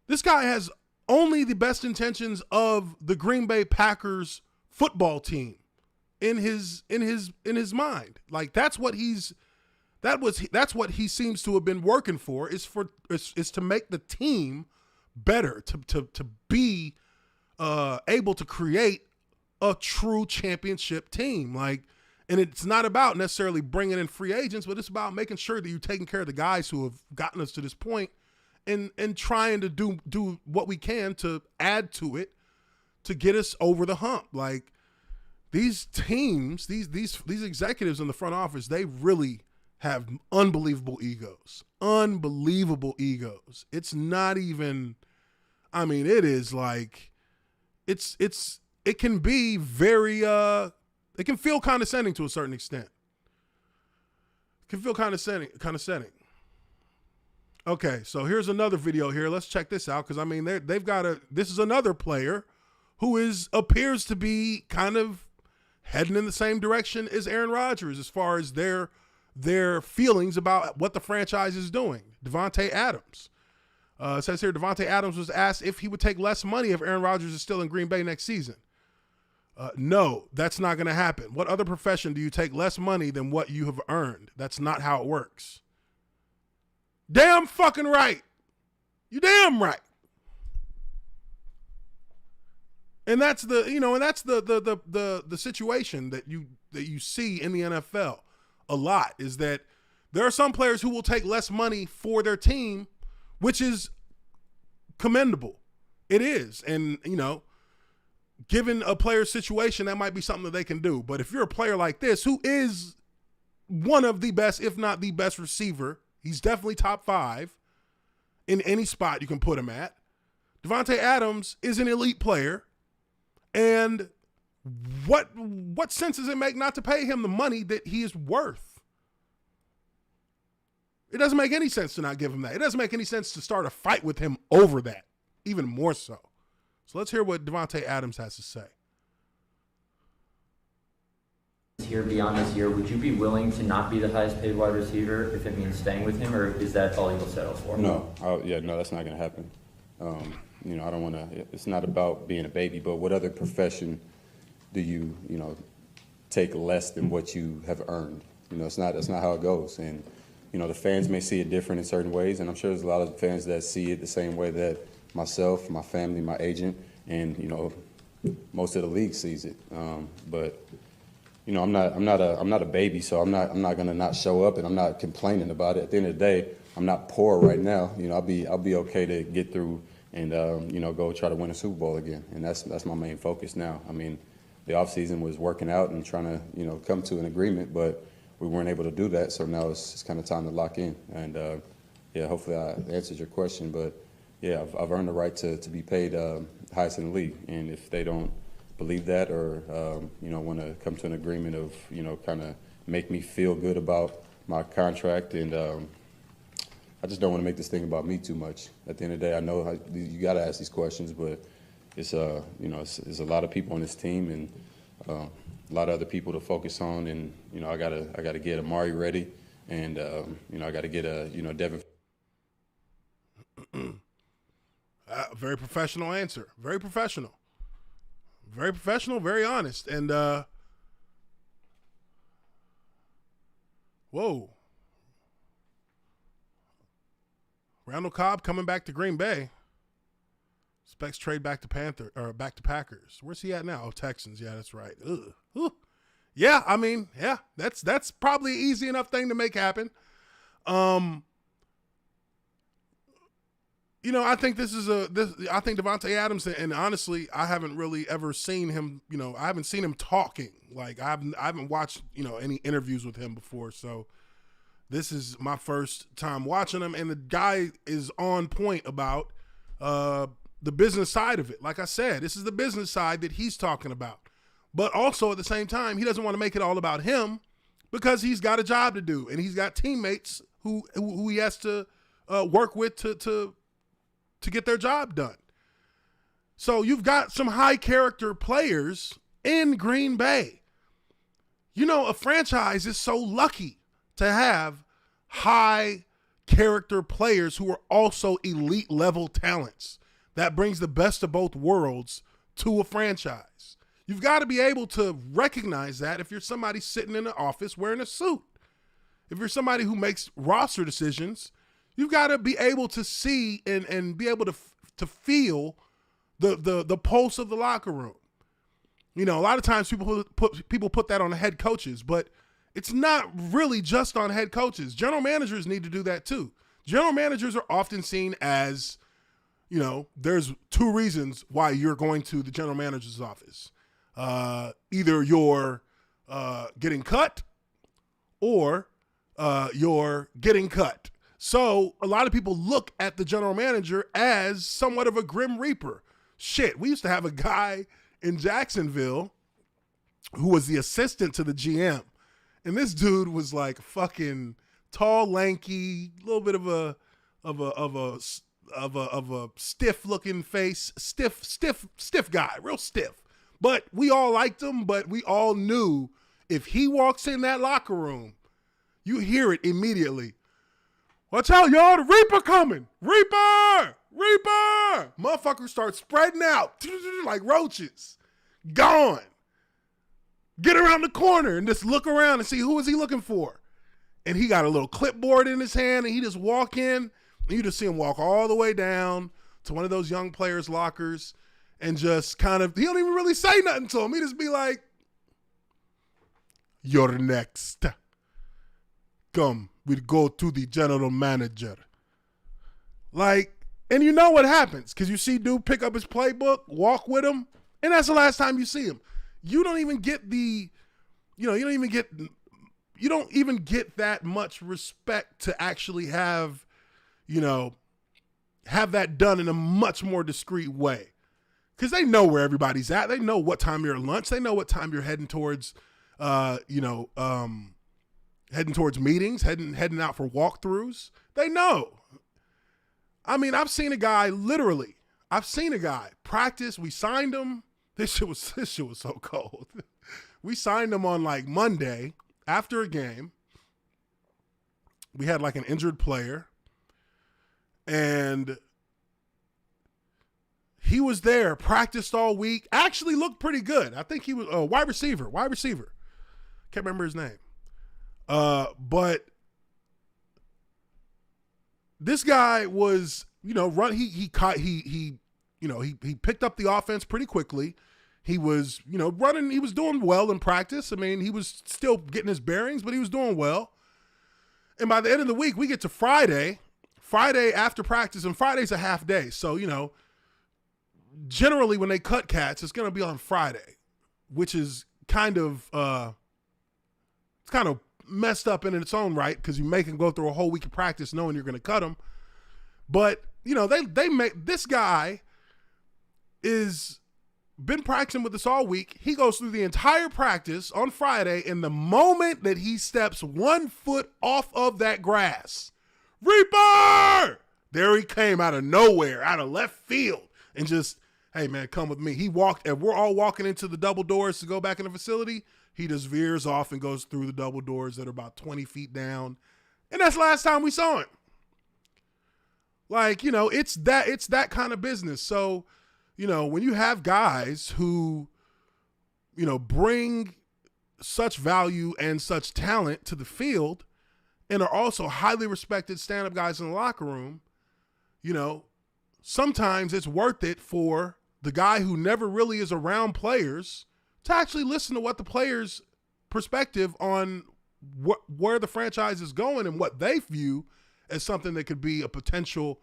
this guy has only the best intentions of the Green Bay Packers football team in his mind. Like that's what he seems to have been working for, is to make the team better, to be able to create a true championship team. Like, and it's not about necessarily bringing in free agents, but it's about making sure that you're taking care of the guys who have gotten us to this point, and trying to do what we can to add to it to get us over the hump. Like these teams, these executives in the front office, they really have unbelievable egos. It's not even, I mean, it is like, it can be very, it can feel condescending to a certain extent. It can feel condescending. Okay, so here's another video here. Let's check this out, because I mean, they've got this is another player who appears to be kind of heading in the same direction as Aaron Rodgers as far as their feelings about what the franchise is doing. Davante Adams. It says here, Davante Adams was asked if he would take less money if Aaron Rodgers is still in Green Bay next season. No, that's not going to happen. What other profession do you take less money than what you have earned? That's not how it works. Damn fucking right. You damn right. And that's the situation that you see in the NFL a lot, is that there are some players who will take less money for their team, which is commendable. It is. And, you know, given a player's situation, that might be something that they can do. But if you're a player like this, who is one of the best, if not the best receiver, he's definitely top 5 in any spot you can put him at. Davante Adams is an elite player. And what sense does it make not to pay him the money that he is worth? It doesn't make any sense to not give him that. It doesn't make any sense to start a fight with him over that, even more so. So let's hear what Davante Adams has to say. Here beyond this year, would you be willing to not be the highest paid wide receiver if it means staying with him, or is that all you'll settle for? No, that's not going to happen. You know, I don't want to. It's not about being a baby, but what other profession do you take less than what you have earned? You know, that's not how it goes. And you know, the fans may see it different in certain ways, and I'm sure there's a lot of fans that see it the same way that myself, my family, my agent, and you know, most of the league sees it. But you know, I'm not a baby, so I'm not going to not show up, and I'm not complaining about it. At the end of the day, I'm not poor right now. You know, I'll be okay to get through and you know, go try to win a Super Bowl again, and that's my main focus now. I mean, the offseason was working out and trying to, you know, come to an agreement, but we weren't able to do that, so now it's kind of time to lock in. And yeah, hopefully I answered your question, but yeah, I've earned the right to be paid highest in the league, and if they don't believe that, or you know, want to come to an agreement of, you know, kind of make me feel good about my contract, and I just don't want to make this thing about me too much. At the end of the day, I know you got to ask these questions, but it's you know, it's a lot of people on this team, and a lot of other people to focus on, and you know, I gotta get Amari ready, and you know, I got to get Devin. Very professional answer. Very professional. Very professional. Very honest. And whoa. Randall Cobb coming back to Green Bay. Specs trade back to Packers. Where's he at now? Oh, Texans. Yeah, that's right. Ugh. Ooh. Yeah, I mean, yeah, that's probably an easy enough thing to make happen. You know, I think I think Davante Adams, and honestly, I haven't really ever seen him, you know, I haven't seen him talking. Like I haven't watched, you know, any interviews with him before. So this is my first time watching him, and the guy is on point about the business side of it. Like I said, this is the business side that he's talking about. But also at the same time, he doesn't want to make it all about him, because he's got a job to do and he's got teammates who he has to work with to get their job done. So you've got some high character players in Green Bay. You know, a franchise is so lucky to have high character players who are also elite level talents. That brings the best of both worlds to a franchise. You've got to be able to recognize that if you're somebody sitting in an office wearing a suit. If you're somebody who makes roster decisions, you've got to be able to see and be able to feel the pulse of the locker room. You know, a lot of times people put that on the head coaches, but it's not really just on head coaches. General managers need to do that too. General managers are often seen as, you know, there's two reasons why you're going to the general manager's office. Either you're getting cut or you're getting cut. So a lot of people look at the general manager as somewhat of a grim reaper. Shit, we used to have a guy in Jacksonville who was the assistant to the GM. And this dude was like fucking tall, lanky, a little bit of a stiff looking face, stiff guy, real stiff. But we all liked him, but we all knew if he walks in that locker room, you hear it immediately. Watch out, y'all, the Reaper coming. Reaper! Reaper! Motherfuckers start spreading out like roaches. Gone. Get around the corner and just look around and see who is he looking for. And he got a little clipboard in his hand and he just walk in and you just see him walk all the way down to one of those young players' lockers and just kind of, he don't even really say nothing to him. He just be like, "You're next. Come, we'll go to the general manager." Like, and you know what happens because you see dude pick up his playbook, walk with him, and that's the last time you see him. You don't even get you don't even get that much respect to actually have, have that done in a much more discreet way. Because they know where everybody's at. They know what time you're at lunch. They know what time you're heading towards, heading towards meetings, heading out for walkthroughs. They know. I mean, I've seen a guy practice. We signed him. This shit was so cold. We signed him on like Monday after a game. We had like an injured player and he was there, practiced all week, actually looked pretty good. I think he was a wide receiver. Can't remember his name. But this guy was, he picked up the offense pretty quickly. He was, running, he was doing well in practice. I mean, he was still getting his bearings, but he was doing well. And by the end of the week, we get to Friday after practice, and Friday's a half day. So, generally when they cut cats, it's going to be on Friday, which is kind of, it's kind of messed up in its own right because you make him go through a whole week of practice knowing you're going to cut him. But, they make, this guy is been practicing with us all week. He goes through the entire practice on Friday, and the moment that he steps 1 foot off of that grass, Reaper! There he came out of nowhere, out of left field, and just, "Hey man, come with me." He walked, and we're all walking into the double doors to go back in the facility. He just veers off and goes through the double doors that are about 20 feet down. And that's the last time we saw him. Like, it's that kind of business. So, when you have guys who, bring such value and such talent to the field and are also highly respected stand-up guys in the locker room, sometimes it's worth it for the guy who never really is around players to actually listen to what the players' perspective on where the franchise is going and what they view as something that could be a potential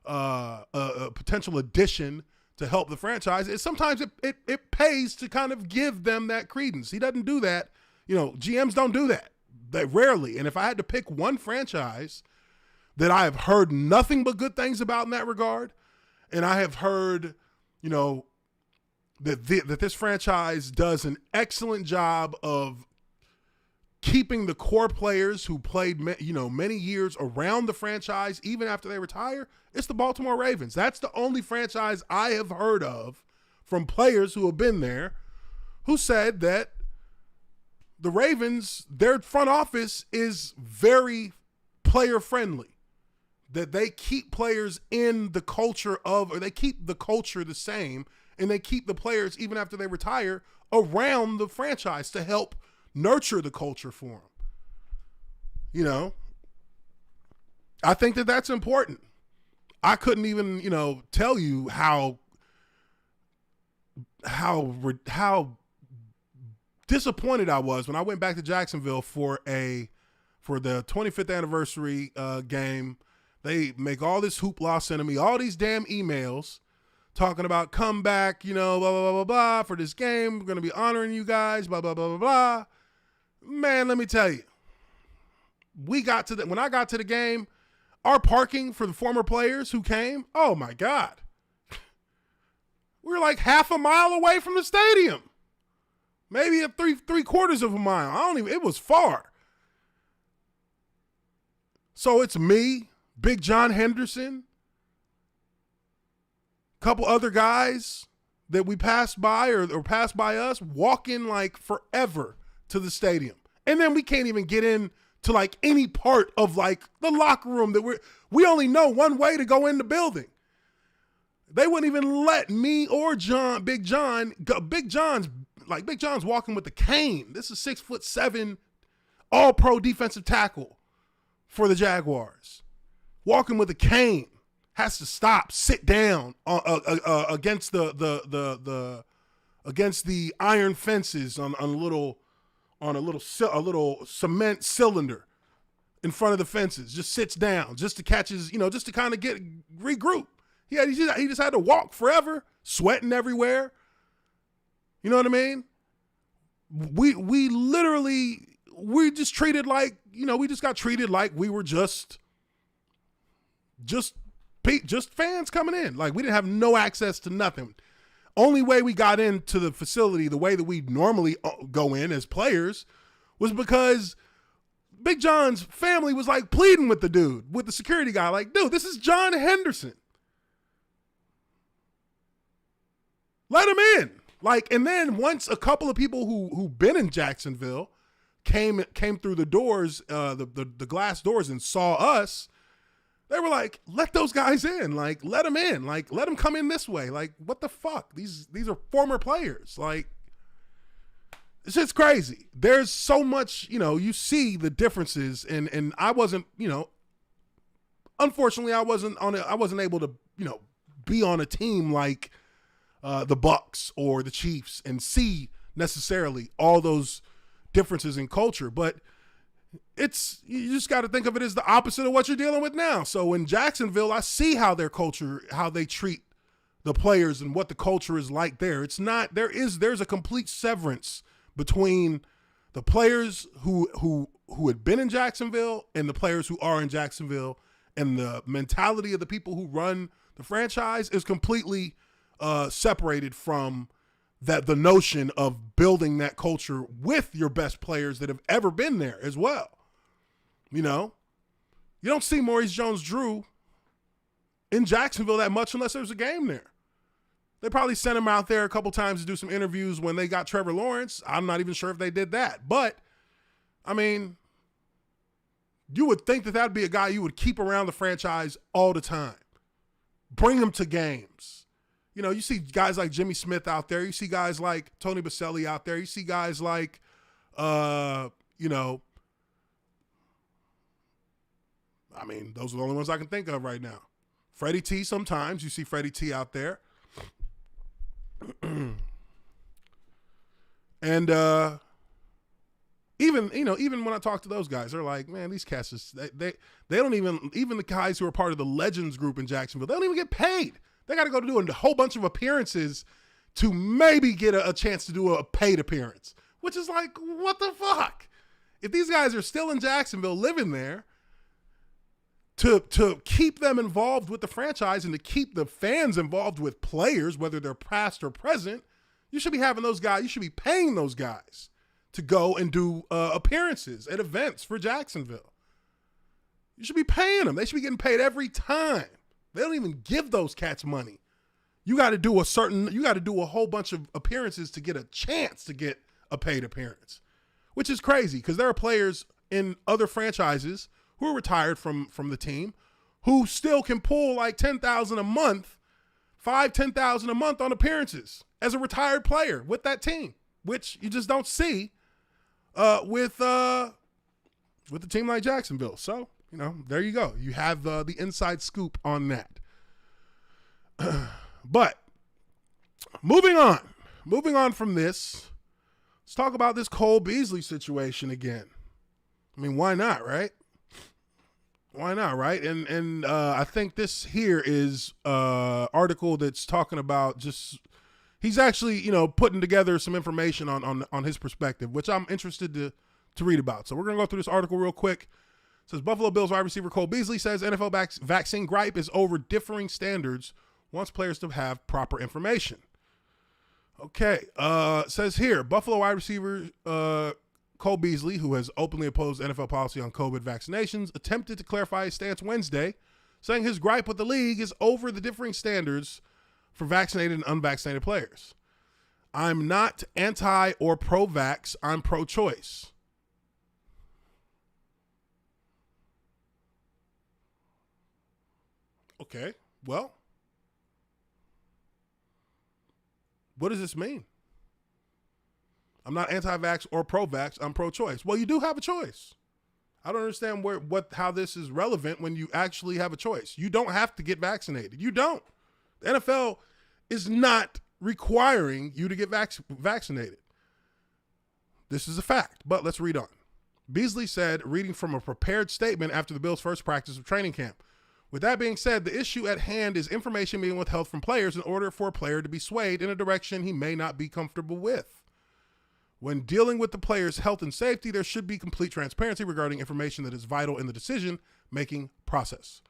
addition to help the franchise. Is sometimes it pays to kind of give them that credence. He doesn't do that. GMs don't do that. They rarely. And if I had to pick one franchise that I have heard nothing but good things about in that regard, and I have heard, that this franchise does an excellent job of keeping the core players who played, many years around the franchise, even after they retire, it's the Baltimore Ravens. That's the only franchise I have heard of from players who have been there who said that the Ravens, their front office is very player friendly, that they keep players in the culture or they keep the culture the same, and they keep the players, even after they retire, around the franchise to help nurture the culture for them. I think that that's important. I couldn't even, tell you how disappointed I was when I went back to Jacksonville for the 25th anniversary game. They make all this hoopla, sending me all these damn emails talking about come back, blah, blah, blah, blah, blah, for this game. We're going to be honoring you guys, blah, blah, blah, blah, blah. Man, let me tell you, when I got to the game, our parking for the former players who came, oh my God. We were like half a mile away from the stadium. Maybe three quarters of a mile. It was far. So it's me, Big John Henderson, a couple other guys that we passed by or passed by us, walking like forever to the stadium. And then we can't even get in to like any part of like the locker room that we only know one way to go in the building. They wouldn't even let me or Big John go. Big John's walking with the cane. This is 6'7", all-pro defensive tackle for the Jaguars. Walking with a cane, has to stop, sit down against against the iron fences on a little cement cylinder in front of the fences. Just sits down just to catch his, just to kind of regroup. He just had to walk forever, sweating everywhere. You know what I mean? We just treated like, we just got treated like we were just fans coming in. Like we didn't have no access to nothing. Only way we got into the facility the way that we normally go in as players was because Big John's family was like pleading with the security guy, like, dude, this is John Henderson. Let him in. Like, and then once a couple of people who've been in Jacksonville came through the doors, the glass doors, and saw us, they were like, let those guys in. Like, let them in. Like, let them come in this way. Like, what the fuck? These are former players. Like, it's just crazy. There's so much, you see the differences, and I wasn't, unfortunately, I wasn't able to, be on a team like the Bucks or the Chiefs and see necessarily all those differences in culture, but you just got to think of it as the opposite of what you're dealing with now. So in Jacksonville, I see how their culture, how they treat the players and what the culture is like there. There's a complete severance between the players who had been in Jacksonville and the players who are in Jacksonville, and the mentality of the people who run the franchise is completely separated from the notion of building that culture with your best players that have ever been there as well. You don't see Maurice Jones-Drew in Jacksonville that much unless there's a game there. They probably sent him out there a couple times to do some interviews when they got Trevor Lawrence. I'm not even sure if they did that. But, I mean, you would think that that'd be a guy you would keep around the franchise all the time. Bring him to games. You see guys like Jimmy Smith out there. You see guys like Tony Baselli out there. You see guys like, those are the only ones I can think of right now. Freddie T, sometimes you see Freddie T out there. And even when I talk to those guys, they're like, man, these cats, they don't even the guys who are part of the Legends group in Jacksonville, they don't even get paid. They got to go do a whole bunch of appearances to maybe get a chance to do a paid appearance, which is like, what the fuck? If these guys are still in Jacksonville living there, to keep them involved with the franchise and to keep the fans involved with players, whether they're past or present, you should be having those guys, you should be paying those guys to go and do appearances at events for Jacksonville. You should be paying them. They should be getting paid every time. They don't even give those cats money. You got to do a whole bunch of appearances to get a chance to get a paid appearance, which is crazy because there are players in other franchises who are retired from the team who still can pull like $10,000 a month, $10,000 a month on appearances as a retired player with that team, which you just don't see with a team like Jacksonville. So, there you go. You have the inside scoop on that. But moving on from this, let's talk about this Cole Beasly situation again. I mean, why not, right? Why not, right? And I think this here is article that's talking about he's actually, putting together some information on his perspective, which I'm interested to read about. So we're going to go through this article real quick. It says Buffalo Bills wide receiver Cole Beasly says NFL vaccine gripe is over differing standards, wants players to have proper information. Okay. Says here, Buffalo wide receiver Cole Beasly, who has openly opposed NFL policy on COVID vaccinations, attempted to clarify his stance Wednesday, saying his gripe with the league is over the differing standards for vaccinated and unvaccinated players. I'm not anti or pro-vax, I'm pro-choice. Okay, well, what does this mean? I'm not anti-vax or pro-vax. I'm pro-choice. Well, you do have a choice. I don't understand how this is relevant when you actually have a choice. You don't have to get vaccinated. You don't. The NFL is not requiring you to get vaccinated. This is a fact, but let's read on. Beasly said, reading from a prepared statement after the Bills' first practice of training camp. With that being said, the issue at hand is information being withheld from players in order for a player to be swayed in a direction he may not be comfortable with. When dealing with the player's health and safety, there should be complete transparency regarding information that is vital in the decision-making process.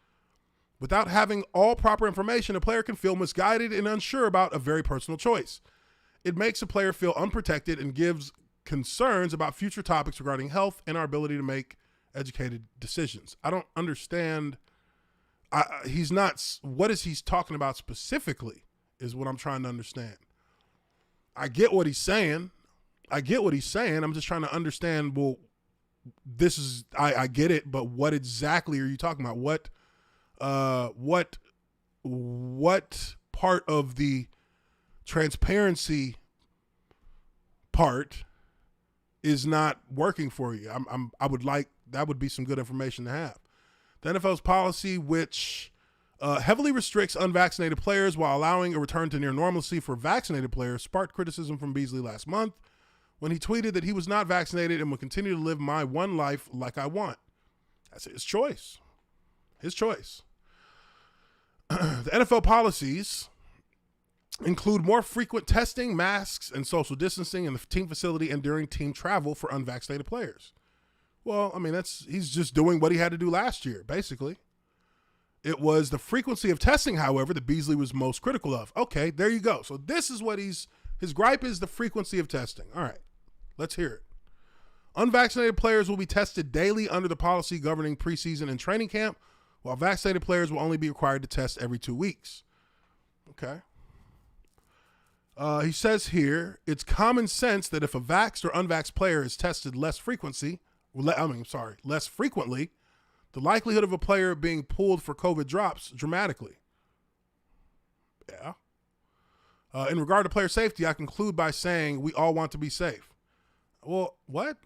Without having all proper information, a player can feel misguided and unsure about a very personal choice. It makes a player feel unprotected and gives concerns about future topics regarding health and our ability to make educated decisions. I don't understand. What is he talking about specifically is what I'm trying to understand. I get what he's saying. I'm just trying to understand, well, I get it, but what exactly are you talking about? What part of the transparency part is not working for you? That would be some good information to have. The NFL's policy, which heavily restricts unvaccinated players while allowing a return to near normalcy for vaccinated players, sparked criticism from Beasly last month when he tweeted that he was not vaccinated and will continue to live my one life like I want. That's his choice. His choice. The NFL policies include more frequent testing, masks, and social distancing in the team facility and during team travel for unvaccinated players. Well, I mean, he's just doing what he had to do last year, basically. It was the frequency of testing, however, that Beasly was most critical of. Okay, there you go. So this is what his gripe is, the frequency of testing. All right, let's hear it. Unvaccinated players will be tested daily under the policy governing preseason and training camp, while vaccinated players will only be required to test every 2 weeks. Okay. He says here, it's common sense that if a vaxxed or unvaxxed player is tested less frequently, the likelihood of a player being pulled for COVID drops dramatically. Yeah. In regard to player safety, I conclude by saying we all want to be safe. Well, what?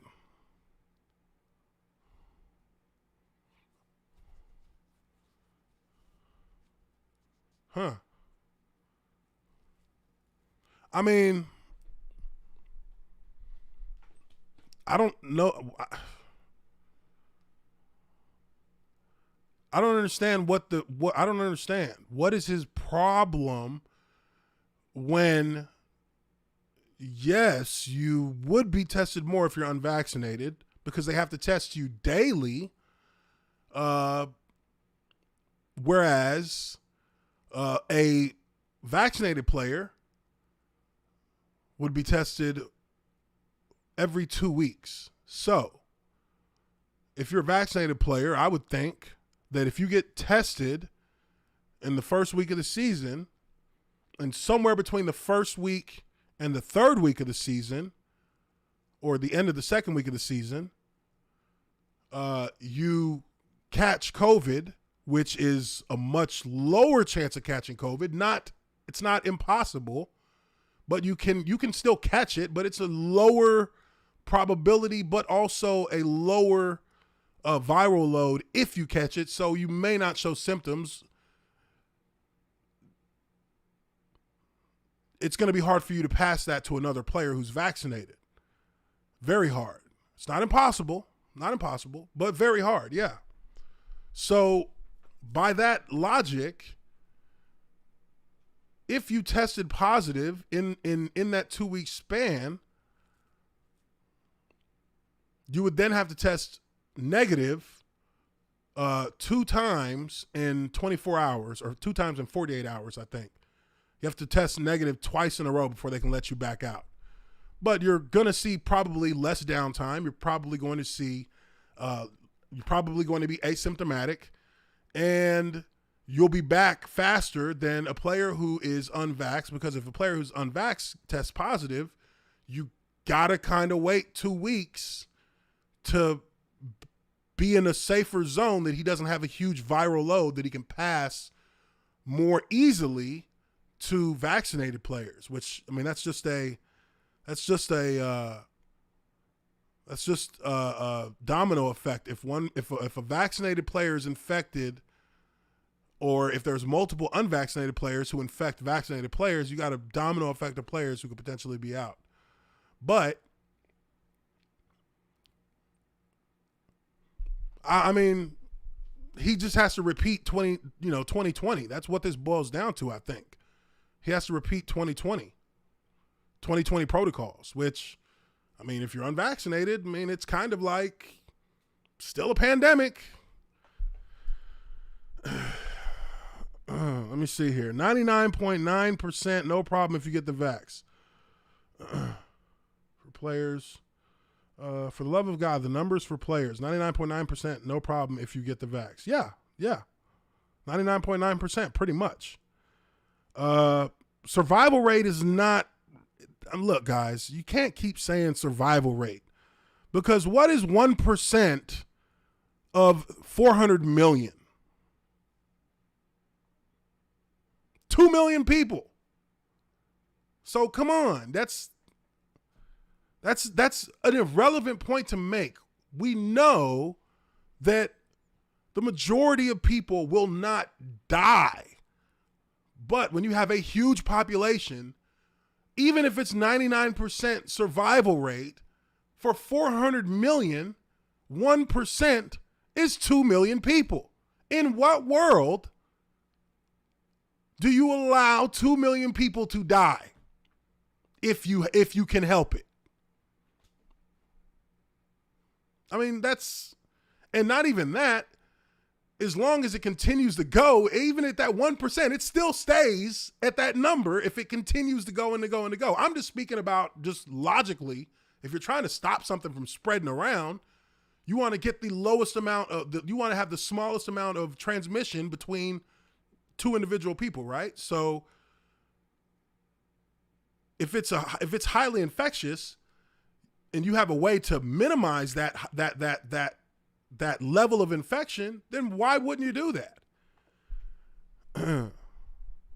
Huh. I mean, I don't know. I don't understand I don't understand. What is his problem when, yes, you would be tested more if you're unvaccinated because they have to test you daily, whereas a vaccinated player would be tested every 2 weeks. So if you're a vaccinated player, I would think that if you get tested in the first week of the season, and somewhere between the first week and the third week of the season, or the end of the second week of the season, you catch COVID, which is a much lower chance of catching COVID. It's not impossible, but you can still catch it, but it's a lower probability, but also a lower viral load if you catch it. So you may not show symptoms. It's going to be hard for you to pass that to another player who's vaccinated. Very hard. It's not impossible, but very hard. Yeah. So by that logic, if you tested positive in that 2 week span, you would then have to test negative 2 times in 24 hours, or 2 times in 48 hours, I think. You have to test negative twice in a row before they can let you back out. But you're going to see probably less downtime. You're probably going to see, you're probably going to be asymptomatic, and you'll be back faster than a player who is unvaxxed, because if a player who's unvaxxed tests positive, you got to kind of wait 2 weeks to be in a safer zone that he doesn't have a huge viral load that he can pass more easily to vaccinated players, which, I mean, that's just a domino effect. If a vaccinated player is infected, or if there's multiple unvaccinated players who infect vaccinated players, you got a domino effect of players who could potentially be out. But I mean, he just has to repeat 2020. That's what this boils down to, I think. He has to repeat 2020 protocols, which, I mean, if you're unvaccinated, I mean, it's kind of like still a pandemic. Let me see here. 99.9% no problem if you get the vax. For players, for the love of God, the numbers for players, 99.9% no problem if you get the vax. Yeah. 99.9%, pretty much. Survival rate is not, look, guys, you can't keep saying survival rate, because what is 1% of 400 million? 2 million people. So come on, that's an irrelevant point to make. We know that the majority of people will not die. But when you have a huge population, even if it's 99% survival rate, for 400 million, 1% is 2 million people. In what world do you allow 2 million people to die if you can help it? I mean, and not even that. As long as it continues to go, even at that 1%, it still stays at that number if it continues to go and to go and to go. I'm just speaking about just logically. If you're trying to stop something from spreading around, you want to get the lowest amount you want to have the smallest amount of transmission between 2 individual people, right? So if it's highly infectious and you have a way to minimize that level of infection, then why wouldn't you do that?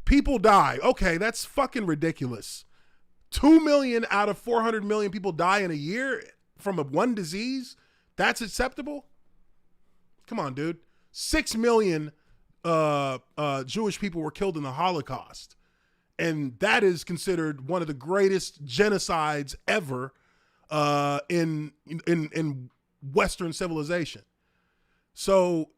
People die. Okay, that's fucking ridiculous. 2 million out of 400 million people die in a year from one disease? That's acceptable? Come on, dude. 6 million Jewish people were killed in the Holocaust. And that is considered one of the greatest genocides ever in Western civilization. So,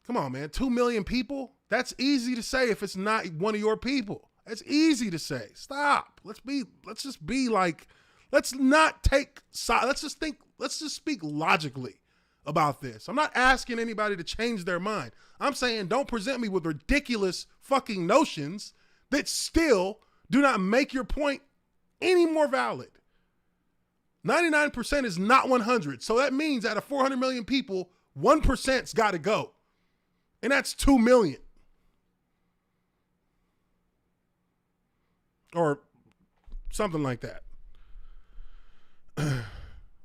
come on, man. 2 million people? That's easy to say if it's not one of your people. That's easy to say. Stop. Let's just speak logically about this. I'm not asking anybody to change their mind. I'm saying don't present me with ridiculous fucking notions that still do not make your point any more valid. 99% is not 100. So that means out of 400 million people, 1%'s got to go. And that's 2 million. Or something like that.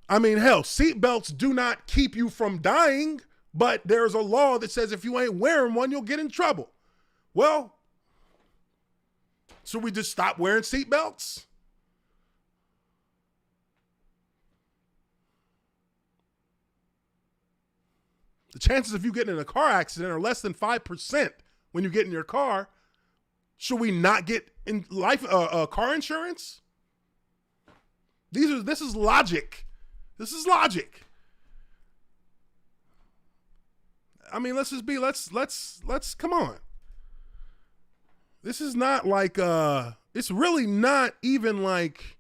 I mean, hell, seatbelts do not keep you from dying, but there's a law that says if you ain't wearing one, you'll get in trouble. Well, should we just stop wearing seatbelts? The chances of you getting in a car accident are less than 5% when you get in your car. Should we not get in car insurance? This is logic. This is logic. I mean, let's come on. This is not like it's really not even like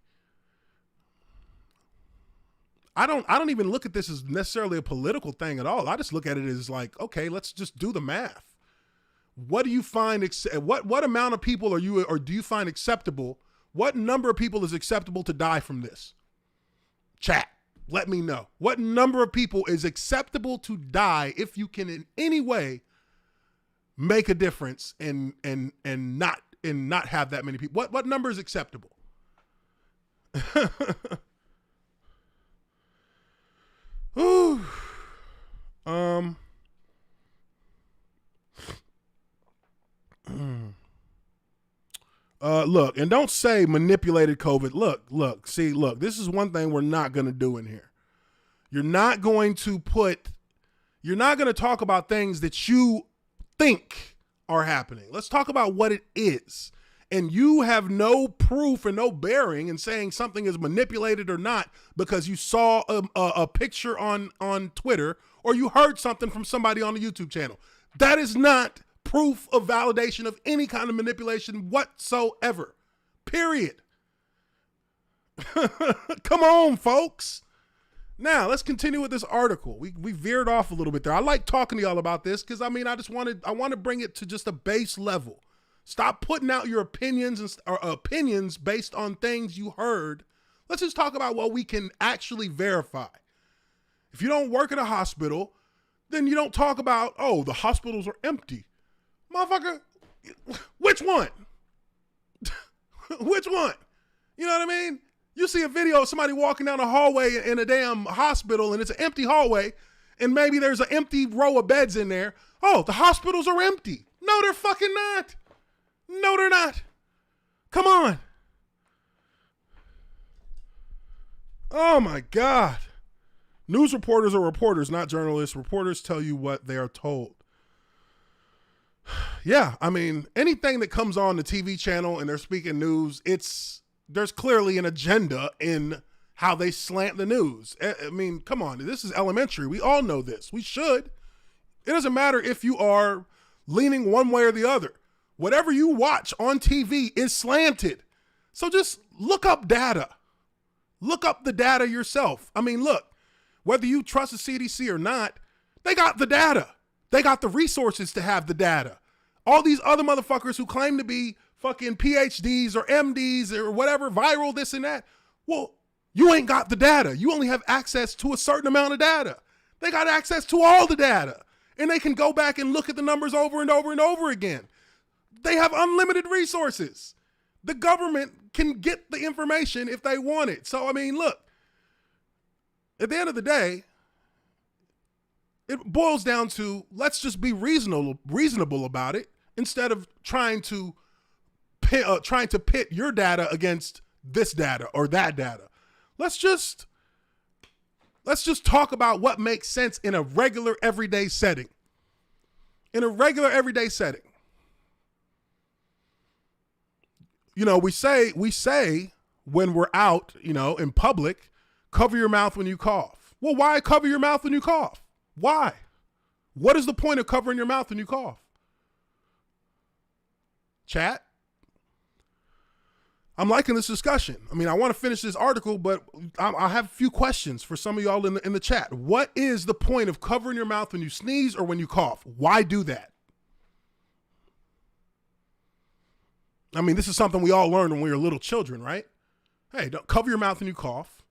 I don't even look at this as necessarily a political thing at all. I just look at it as like, okay, let's just do the math. What do you find what amount of people do you find acceptable? What number of people is acceptable to die from this? Chat, let me know. What number of people is acceptable to die if you can in any way make a difference and not have that many people? What number is acceptable? Ooh. Look, and don't say manipulated COVID. Look, this is one thing we're not going to do in here. You're not going to talk about things that you think are happening. Let's talk about what it is. And you have no proof and no bearing in saying something is manipulated or not because you saw a picture on Twitter or you heard something from somebody on the YouTube channel. That is not proof of validation of any kind of manipulation whatsoever. Period. Come on, folks. Now, let's continue with this article. We veered off a little bit there. I like talking to y'all about this because, I mean, I want to bring it to just a base level. Stop putting out your opinions or opinions based on things you heard. Let's just talk about what we can actually verify. If you don't work at a hospital, then you don't talk about, oh, the hospitals are empty. Motherfucker, which one? Which one? You know what I mean? You see a video of somebody walking down a hallway in a damn hospital and it's an empty hallway and maybe there's an empty row of beds in there. Oh, the hospitals are empty. No, they're fucking not. No, they're not. Come on. Oh my God. News reporters are reporters, not journalists. Reporters tell you what they are told. Yeah, I mean, anything that comes on the TV channel and they're speaking news, there's clearly an agenda in how they slant the news. I mean, come on, this is elementary. We all know this. We should. It doesn't matter if you are leaning one way or the other. Whatever you watch on TV is slanted. So just look up data. Look up the data yourself. I mean, look, whether you trust the CDC or not, they got the data. They got the resources to have the data. All these other motherfuckers who claim to be fucking PhDs or MDs or whatever, viral, this and that. Well, you ain't got the data. You only have access to a certain amount of data. They got access to all the data. And they can go back and look at the numbers over and over and over again. They have unlimited resources. The government can get the information if they want it. So, I mean, look, at the end of the day, it boils down to let's just be reasonable about it instead of trying to pit your data against this data or that data. Let's just talk about what makes sense in a regular everyday setting. In a regular everyday setting. You know, we say when we're out, you know, in public, cover your mouth when you cough. Well, why cover your mouth when you cough? Why? What is the point of covering your mouth when you cough? Chat? I'm liking this discussion. I mean, I want to finish this article, but I have a few questions for some of y'all in the chat. What is the point of covering your mouth when you sneeze or when you cough? Why do that? I mean, this is something we all learned when we were little children, right? Hey, don't cover your mouth when you cough.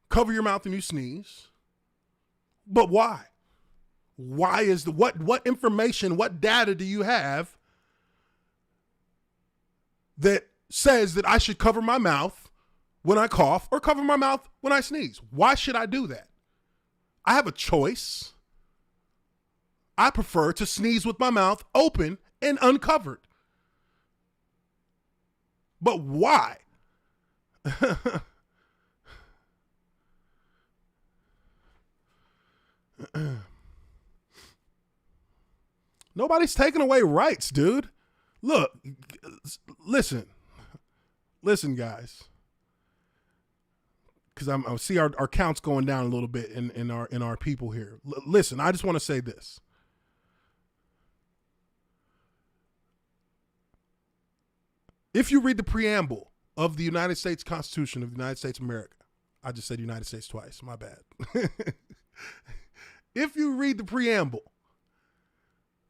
Cover your mouth when you sneeze. But why? Why is what information, what data do you have that says that I should cover my mouth when I cough or cover my mouth when I sneeze? Why should I do that? I have a choice. I prefer to sneeze with my mouth open and uncovered. But why? Nobody's taking away rights, dude. Look, listen, guys, because I see our counts going down a little bit in our people here. Listen, I just want to say this. If you read the preamble of the United States Constitution of the United States of America, I just said United States twice, my bad. If you read the preamble,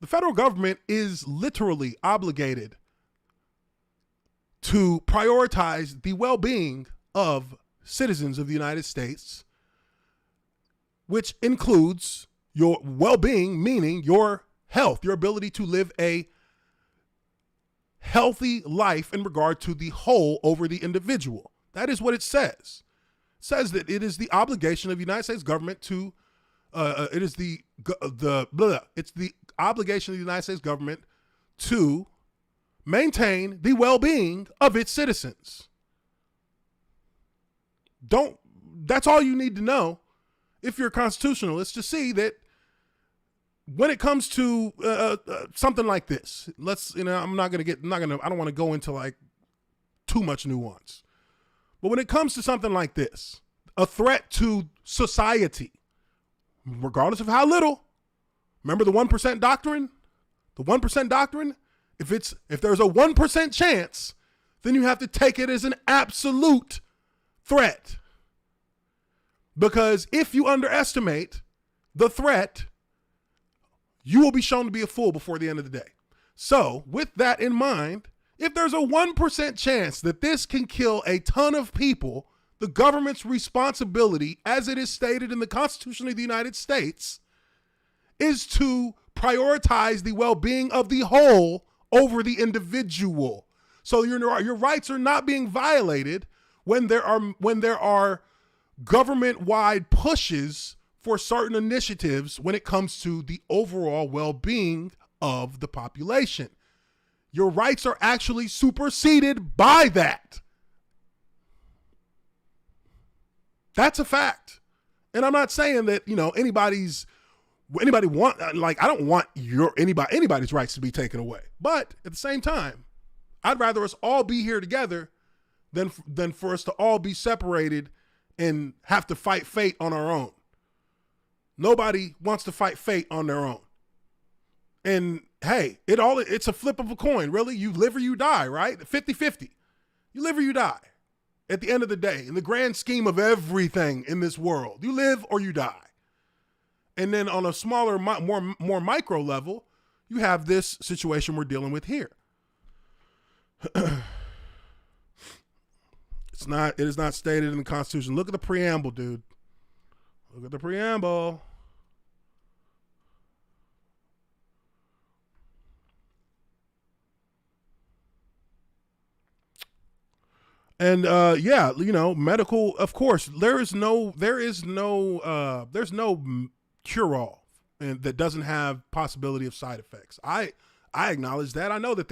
the federal government is literally obligated to prioritize the well-being of citizens of the United States, which includes your well-being, meaning your health, your ability to live a healthy life in regard to the whole over the individual. That is what it says. It says that it is the obligation of the United States government to it's the obligation of the United States government to maintain the well-being of its citizens. That's all you need to know if you're a constitutionalist to see that when it comes to something like this, I don't want to go into like too much nuance, but when it comes to something like this, a threat to society, regardless of how little, remember the 1% doctrine? The 1% doctrine, if there's a 1% chance, then you have to take it as an absolute threat. Because if you underestimate the threat, you will be shown to be a fool before the end of the day. So with that in mind, if there's a 1% chance that this can kill a ton of people, the government's responsibility, as it is stated in the Constitution of the United States, is to prioritize the well-being of the whole over the individual. So your rights are not being violated when there are government-wide pushes for certain initiatives when it comes to the overall well-being of the population. Your rights are actually superseded by that. That's a fact. And I'm not saying that, anybody's I don't want anybody's rights to be taken away. But at the same time, I'd rather us all be here together than for us to all be separated and have to fight fate on our own. Nobody wants to fight fate on their own. And hey, it's a flip of a coin, really. You live or you die, right? 50-50. You live or you die. At the end of the day, in the grand scheme of everything in this world, you live or you die. And then on a smaller, more micro level, you have this situation we're dealing with here. It is not stated in the Constitution. Look at the preamble, dude. Look at the preamble. And medical, of course, there's no cure-all and that doesn't have possibility of side effects. I acknowledge that. I know that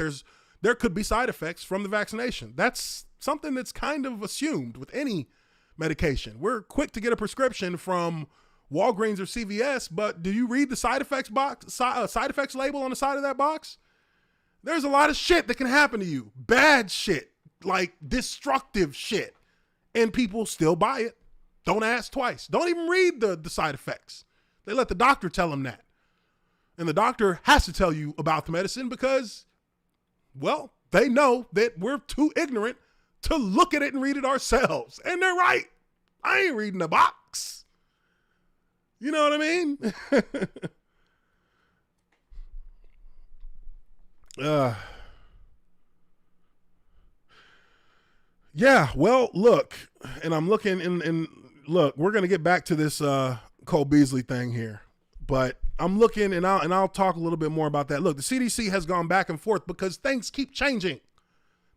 there could be side effects from the vaccination. That's something that's kind of assumed with any medication. We're quick to get a prescription from Walgreens or CVS, but do you read the side effects label on the side of that box? There's a lot of shit that can happen to you. Bad shit, like destructive shit, and people still buy it. Don't ask twice. Don't even read the side effects. They let the doctor tell them that. And the doctor has to tell you about the medicine because, well, they know that we're too ignorant to look at it and read it ourselves. And they're right. I ain't reading the box. You know what I mean? Yeah, well, look, and I'm looking and look, we're gonna get back to this Cole Beasly thing here, but I'm looking and I'll talk a little bit more about that. Look, the CDC has gone back and forth because things keep changing.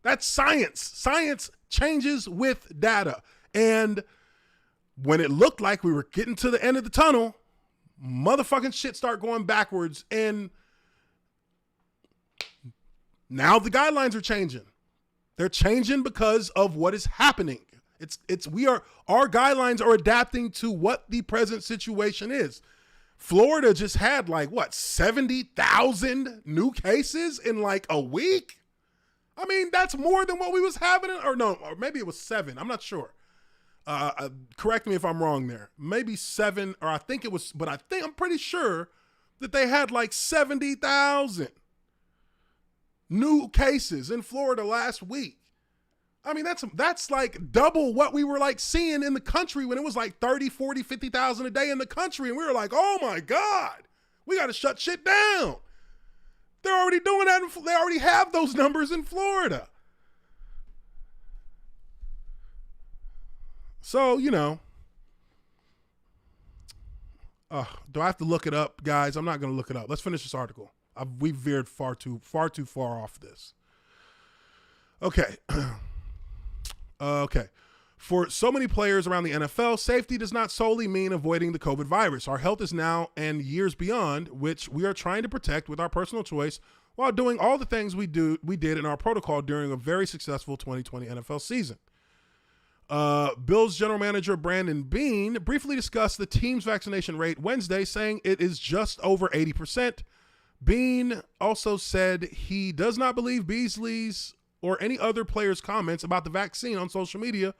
That's science. Science changes with data, and when it looked like we were getting to the end of the tunnel, motherfucking shit start going backwards, and now the guidelines are changing. They're changing because of what is happening. Our guidelines are adapting to what the present situation is. Florida just had 70,000 new cases in a week. I mean, that's more than what we was having, or maybe it was 7. I'm not sure. Correct me if I'm wrong there. Maybe 7, or I think it was, but I'm pretty sure that they had 70,000 new cases in Florida last week. I mean, that's double what we were seeing in the country when it was 30, 40, 50,000 a day in the country. And we were oh my God, we got to shut shit down. They're already doing that. They already have those numbers in Florida. So, do I have to look it up, guys? I'm not going to look it up. Let's finish this article. We've veered far too far off this. Okay. Okay. For so many players around the NFL, safety does not solely mean avoiding the COVID virus. Our health is now and years beyond, which we are trying to protect with our personal choice while doing all the things we did in our protocol during a very successful 2020 NFL season. Bills general manager Brandon Beane briefly discussed the team's vaccination rate Wednesday, saying it is just over 80%. Beane also said he does not believe Beasly's or any other player's comments about the vaccine on social media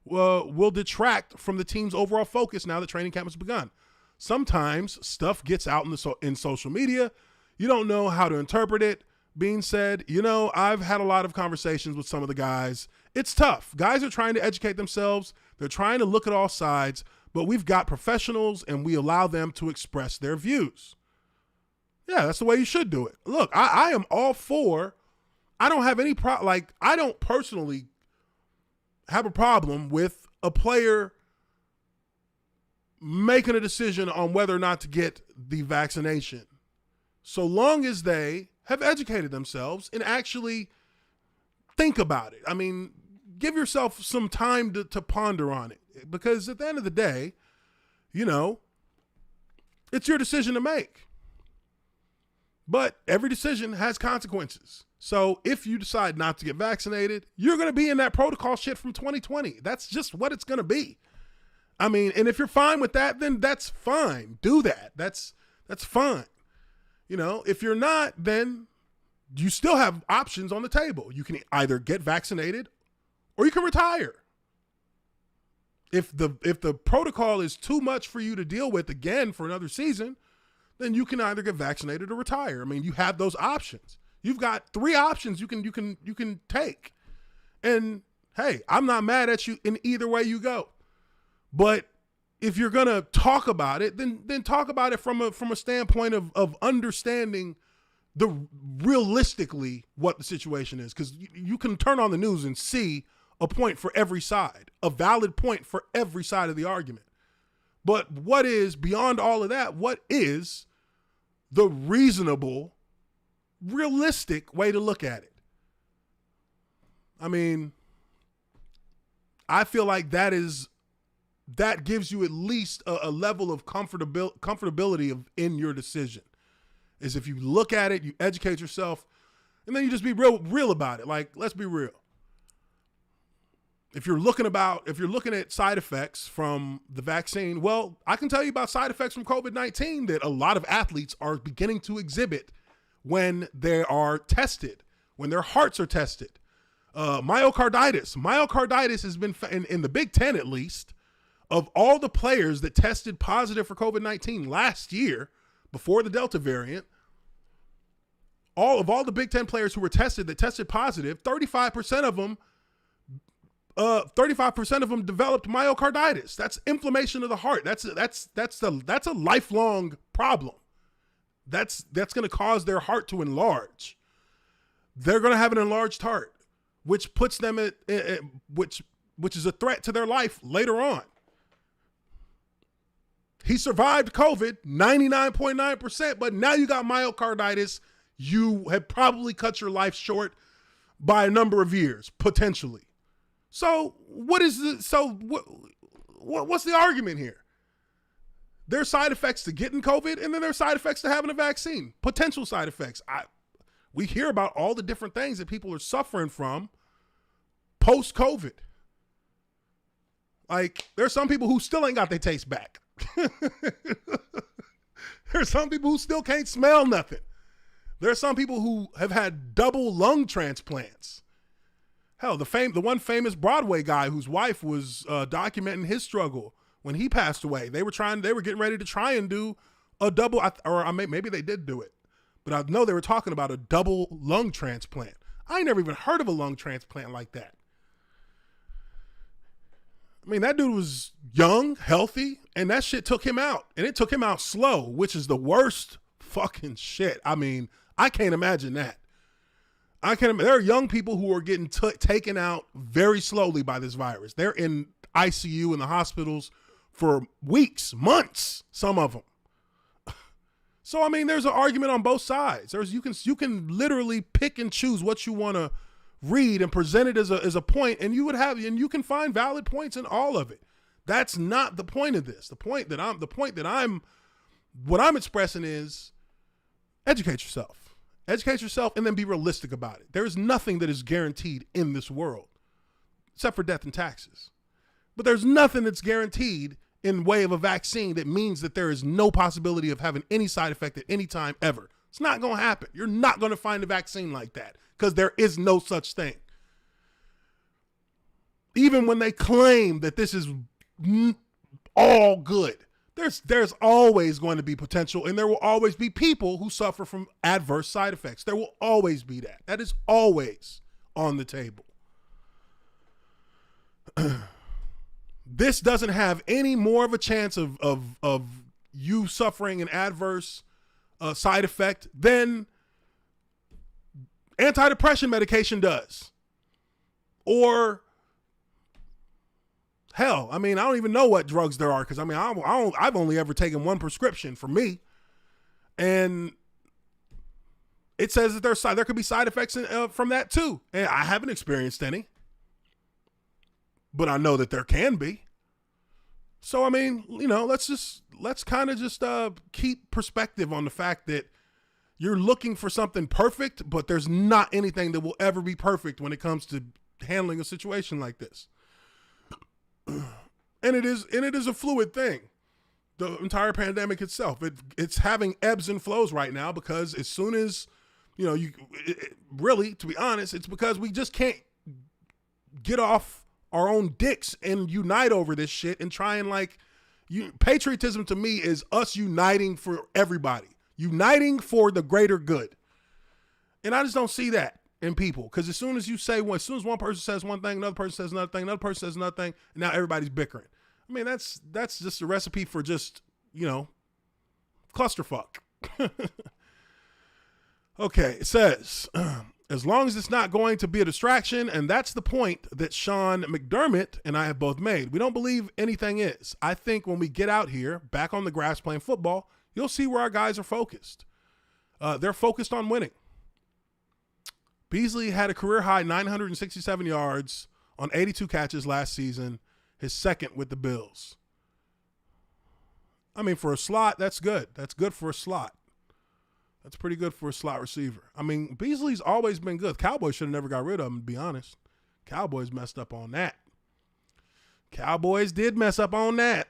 will detract from the team's overall focus now that training camp has begun. Sometimes stuff gets out in social media. You don't know how to interpret it. Beane said, I've had a lot of conversations with some of the guys. It's tough. Guys are trying to educate themselves. They're trying to look at all sides, but we've got professionals and we allow them to express their views. Yeah, that's the way you should do it. Look, I am all for, I don't have any I don't personally have a problem with a player making a decision on whether or not to get the vaccination, so long as they have educated themselves and actually think about it. I mean, give yourself some time to ponder on it, because at the end of the day, it's your decision to make. But every decision has consequences. So if you decide not to get vaccinated, you're going to be in that protocol shit from 2020. That's just what it's going to be. I mean, and if you're fine with that, then that's fine. Do that. That's fine. If you're not, then you still have options on the table. You can either get vaccinated or you can retire. If the protocol is too much for you to deal with again for another season, then you can either get vaccinated or retire. I mean, you have those options. You've got 3 options you can take. And hey, I'm not mad at you in either way you go. But if you're gonna talk about it, then talk about it from a standpoint of understanding realistically what the situation is. Because you can turn on the news and see a point for every side, a valid point for every side of the argument. But what is beyond all of that? What is the reasonable, realistic way to look at it? I mean, I feel like that gives you at least a level of comfortability in your decision. Is if you look at it, you educate yourself, and then you just be real about it. Let's be real. If you're looking at side effects from the vaccine, well, I can tell you about side effects from COVID-19 that a lot of athletes are beginning to exhibit when they are tested, when their hearts are tested. Myocarditis. Myocarditis has been, in the Big Ten at least, of all the players that tested positive for COVID-19 last year, before the Delta variant, all the Big Ten players who were tested positive, 35% of them 35% of them developed myocarditis. That's inflammation of the heart. That's a lifelong problem. That's going to cause their heart to enlarge. They're going to have an enlarged heart. which puts them which is a threat to their life later on. He survived COVID 99.9%, but now you got myocarditis. You have probably cut your life short by a number of years, potentially. So what's the argument here? There's side effects to getting COVID, and then there's side effects to having a vaccine. Potential side effects. We hear about all the different things that people are suffering from post-COVID. Like, there's some people who still ain't got their taste back. There's some people who still can't smell nothing. There's some people who have had double lung transplants. Hell, the one famous Broadway guy whose wife was documenting his struggle when he passed away. They were getting ready to try and do a double, maybe they did do it, but I know they were talking about a double lung transplant. I ain't never even heard of a lung transplant like that. I mean, that dude was young, healthy, and that shit took him out. And it took him out slow, which is the worst fucking shit. I mean, I can't imagine that. There are young people who are getting taken out very slowly by this virus. They're in ICU in the hospitals for weeks, months, some of them. So, I mean, there's an argument on both sides. You can literally pick and choose what you want to read and present it as a point, and you can find valid points in all of it. That's not the point of this. What I'm expressing is educate yourself. Educate yourself and then be realistic about it. There is nothing that is guaranteed in this world except for death and taxes. But there's nothing that's guaranteed in way of a vaccine that means that there is no possibility of having any side effect at any time ever. It's not going to happen. You're not going to find a vaccine like that because there is no such thing. Even when they claim that this is all good, there's always going to be potential, and there will always be people who suffer from adverse side effects. There will always be that. That is always on the table. This doesn't have any more of a chance of you suffering an adverse side effect than antidepressant medication does. Or hell, I mean, I don't even know what drugs there are because I mean, I've only ever taken one prescription for me, and it says that there could be side effects from that too, and I haven't experienced any, but I know that there can be. So I mean, you know, let's kind of just keep perspective on the fact that you're looking for something perfect, but there's not anything that will ever be perfect when it comes to handling a situation like this. And it is a fluid thing. The entire pandemic itself, it's having ebbs and flows right now because as soon as, you know, really, to be honest, it's because we just can't get off our own dicks and unite over this shit and try and patriotism to me is us uniting for everybody, uniting for the greater good. And I just don't see that in people, because as soon as one person says one thing, another person says another thing, another person says another thing, and now everybody's bickering. I mean, that's just a recipe for just, you know, clusterfuck. Okay, it says, as long as it's not going to be a distraction, and that's the point that Sean McDermott and I have both made. We don't believe anything is. I think when we get out here, back on the grass playing football, you'll see where our guys are focused. They're focused on winning. Beasly had a career-high 967 yards on 82 catches last season, his second with the Bills. I mean, for a slot, that's good. That's good for a slot. That's pretty good for a slot receiver. I mean, Beasley's always been good. Cowboys should have never got rid of him, to be honest. Cowboys messed up on that. Cowboys did mess up on that.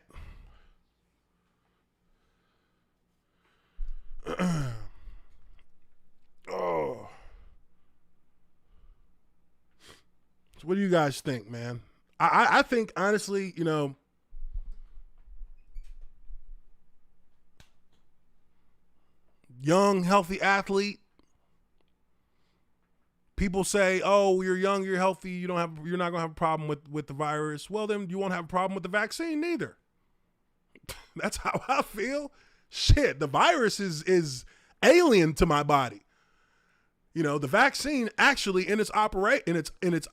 Oh. So what do you guys think, man? I think, honestly, you know, young, healthy athlete. People say, "Oh, you're young, you're healthy, you're not gonna have a problem with the virus." Well, then you won't have a problem with the vaccine neither. That's how I feel. Shit, the virus is alien to my body. The vaccine actually in its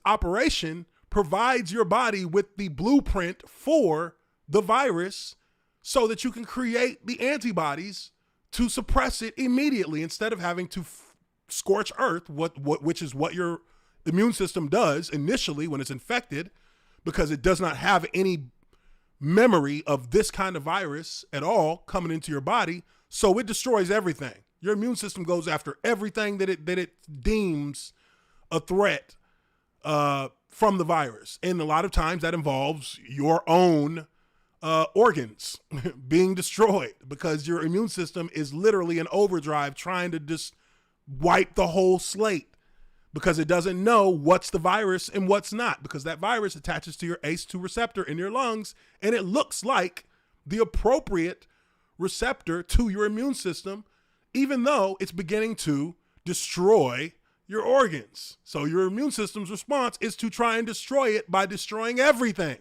operation provides your body with the blueprint for the virus so that you can create the antibodies to suppress it immediately instead of having to scorch earth, which is what your immune system does initially when it's infected, because it does not have any memory of this kind of virus at all coming into your body. So it destroys everything. Your immune system goes after everything that it deems a threat from the virus. And a lot of times that involves your own organs being destroyed because your immune system is literally in overdrive trying to just wipe the whole slate because it doesn't know what's the virus and what's not, because that virus attaches to your ACE2 receptor in your lungs and it looks like the appropriate receptor to your immune system, even though it's beginning to destroy your organs. So your immune system's response is to try and destroy it by destroying everything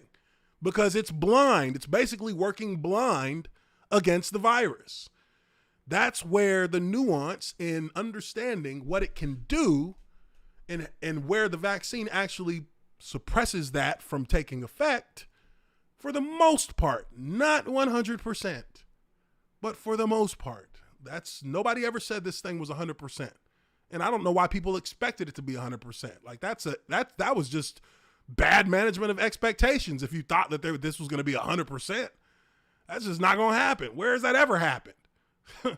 because it's blind. It's basically working blind against the virus. That's where the nuance in understanding what it can do and where the vaccine actually suppresses that from taking effect for the most part, not 100%, but for the most part. Nobody ever said this thing was 100%. And I don't know why people expected it to be 100%. Like that was just bad management of expectations. If you thought that this was going to be 100%, that's just not going to happen. Where has that ever happened? I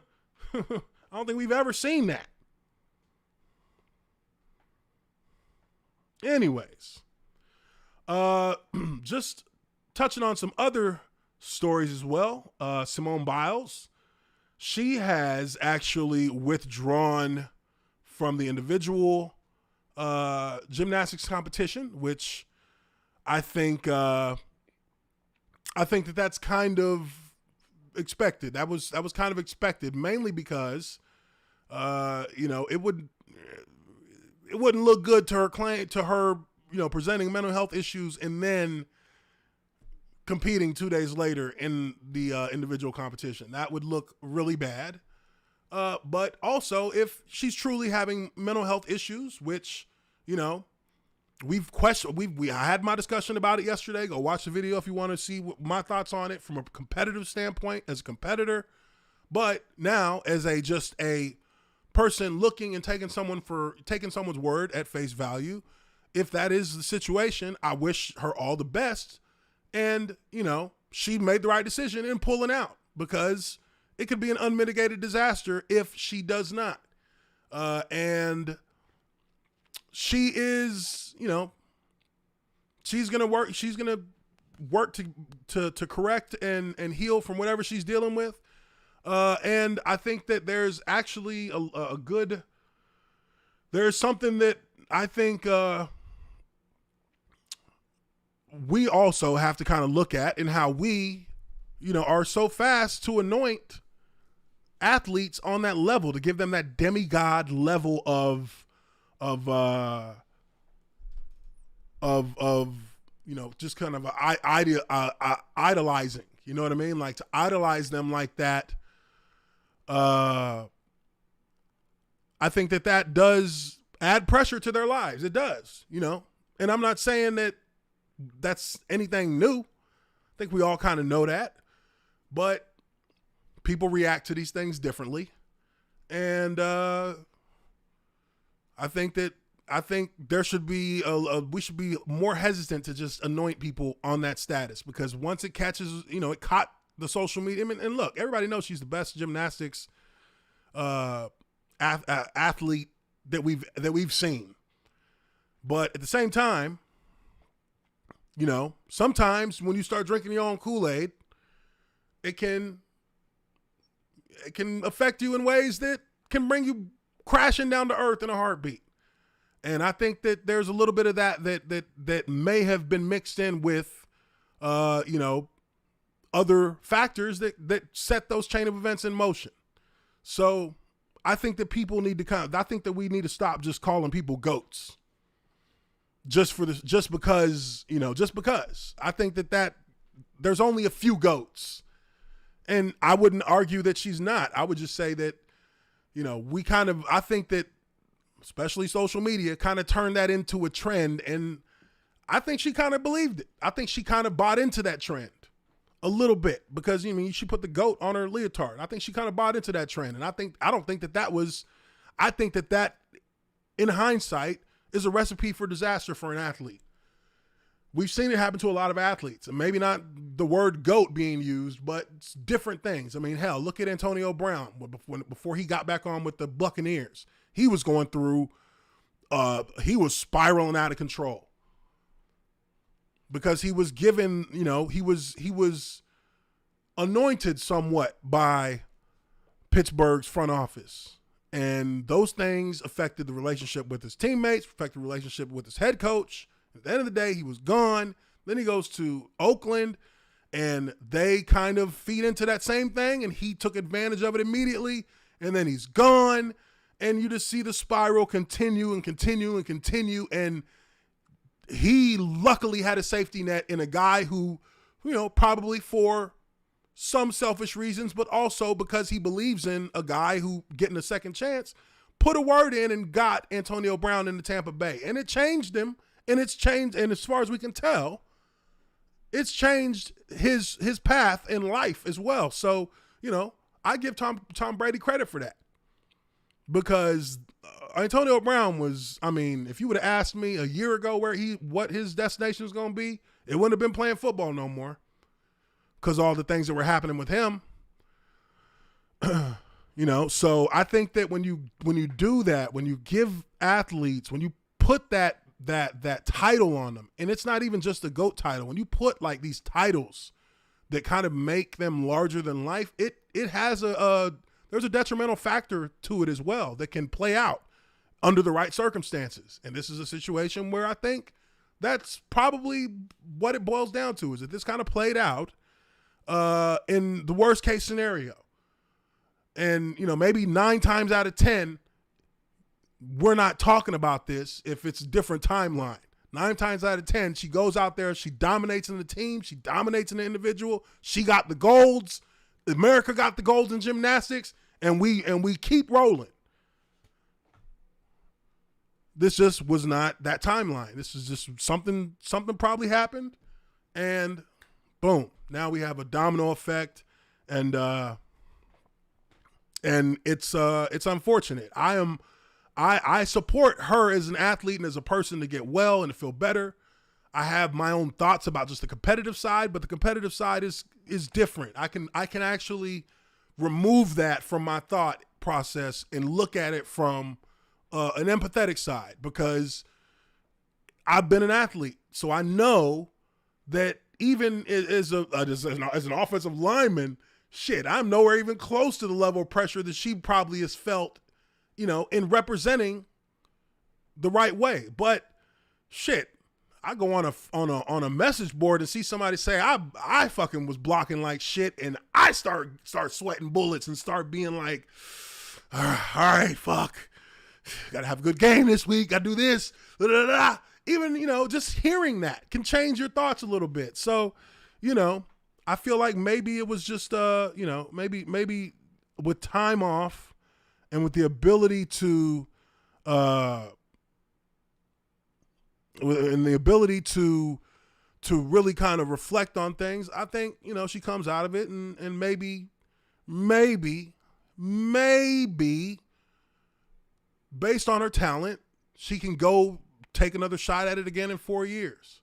don't think we've ever seen that. Anyways, just touching on some other stories as well. Simone Biles, she has actually withdrawn from the individual gymnastics competition, which I think that's kind of expected. That was kind of expected, mainly because it wouldn't look good to her presenting mental health issues and then competing 2 days later in the individual competition. That would look really bad. But also, if she's truly having mental health issues, which, we've questioned, I had my discussion about it yesterday. Go watch the video if you want to see my thoughts on it from a competitive standpoint as a competitor. But now, as just a person looking and taking someone's word at face value, if that is the situation, I wish her all the best. And, she made the right decision in pulling out because it could be an unmitigated disaster if she does not. And she is, she's going to work to correct and heal from whatever she's dealing with. And I think that there's actually there's something that I think, we also have to kind of look at in how we, are so fast to anoint athletes on that level, to give them that demigod level of just kind of idolizing, you know what I mean? Like to idolize them like that. I think that does add pressure to their lives. It does, and I'm not saying that that's anything new. I think we all kind of know that, but people react to these things differently. And I think there should be we should be more hesitant to just anoint people on that status, because once it catches, it caught the social media. And look, everybody knows she's the best gymnastics athlete that we've seen. But at the same time, sometimes when you start drinking your own Kool-Aid, it can affect you in ways that can bring you crashing down to earth in a heartbeat. And I think that there's a little bit of that may have been mixed in with, other factors that set those chain of events in motion. So I think that people need to I think that we need to stop just calling people goats. Just because. I think that there's only a few goats, and I wouldn't argue that she's not. I would just say that, I think that especially social media, kind of turned that into a trend. And I think she kind of believed it. I think she kind of bought into that trend a little bit because, she put the goat on her leotard. I think she kind of bought into that trend. And I don't think that in hindsight is a recipe for disaster for an athlete. We've seen it happen to a lot of athletes, and maybe not the word GOAT being used, but it's different things. I mean, hell, look at Antonio Brown. Before he got back on with the Buccaneers, he was going through, he was spiraling out of control because he was given, he was anointed somewhat by Pittsburgh's front office. And those things affected the relationship with his teammates, affected the relationship with his head coach. At the end of the day, he was gone. Then he goes to Oakland, and they kind of feed into that same thing, and he took advantage of it immediately, and then he's gone, and you just see the spiral continue and continue and continue, and he luckily had a safety net in a guy who, probably for some selfish reasons, but also because he believes in a guy who getting a second chance, put a word in and got Antonio Brown into Tampa Bay, and it changed him. And it's changed, and as far as we can tell, it's changed his path in life as well. So, I give Tom Brady credit for that because Antonio Brown was, if you would have asked me a year ago what his destination was going to be, it wouldn't have been playing football no more because all the things that were happening with him. So I think that when you do that, when you give athletes, when you put that title on them, and it's not even just the GOAT title. When you put like these titles that kind of make them larger than life, it has there's a detrimental factor to it as well that can play out under the right circumstances. And this is a situation where I think that's probably what it boils down to, is that this kind of played out in the worst case scenario. And, maybe 9 times out of 10, we're not talking about this if it's a different timeline. 9 times out of 10, she goes out there, she dominates in the team, she dominates in the individual, she got the golds, America got the golds in gymnastics, and we keep rolling. This just was not that timeline. This is just something probably happened, and boom, now we have a domino effect, and it's unfortunate. I support her as an athlete and as a person to get well and to feel better. I have my own thoughts about just the competitive side, but the competitive side is different. I can actually remove that from my thought process and look at it from an empathetic side, because I've been an athlete, so I know that even as an offensive lineman, shit, I'm nowhere even close to the level of pressure that she probably has felt, in representing the right way. But shit, I go on a message board and see somebody say I fucking was blocking like shit, and I start sweating bullets and start being like, all right, fuck, gotta have a good game this week. Gotta do this. Da, da, da. Even just hearing that can change your thoughts a little bit. So, I feel like maybe it was just maybe with time off, and with the ability to, really kind of reflect on things, I think, she comes out of it and maybe, based on her talent, she can go take another shot at it again in 4 years.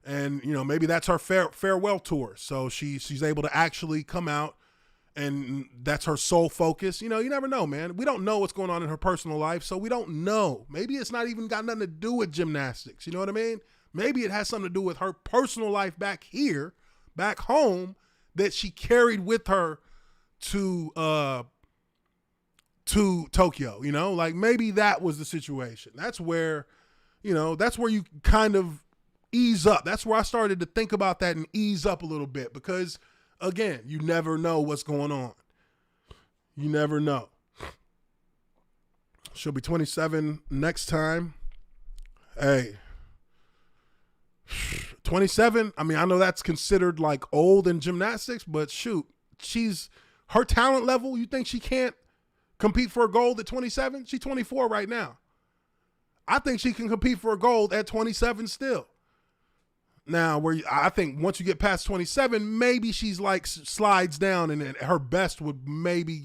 And, maybe that's her farewell tour. So she's able to actually come out, and that's her sole focus. You never know, man. We don't know what's going on in her personal life, so we don't know. Maybe it's not even got nothing to do with gymnastics. You know what I mean? Maybe it has something to do with her personal life back here, back home, that she carried with her to Tokyo. Like maybe that was the situation. That's where you kind of ease up. That's where I started to think about that and ease up a little bit, because again, you never know what's going on. You never know. She'll be 27 next time. Hey, 27, I know that's considered like old in gymnastics, but shoot, her talent level, you think she can't compete for a gold at 27? She's 24 right now. I think she can compete for a gold at 27 still. Now, I think once you get past 27, maybe she's like slides down, and her best would maybe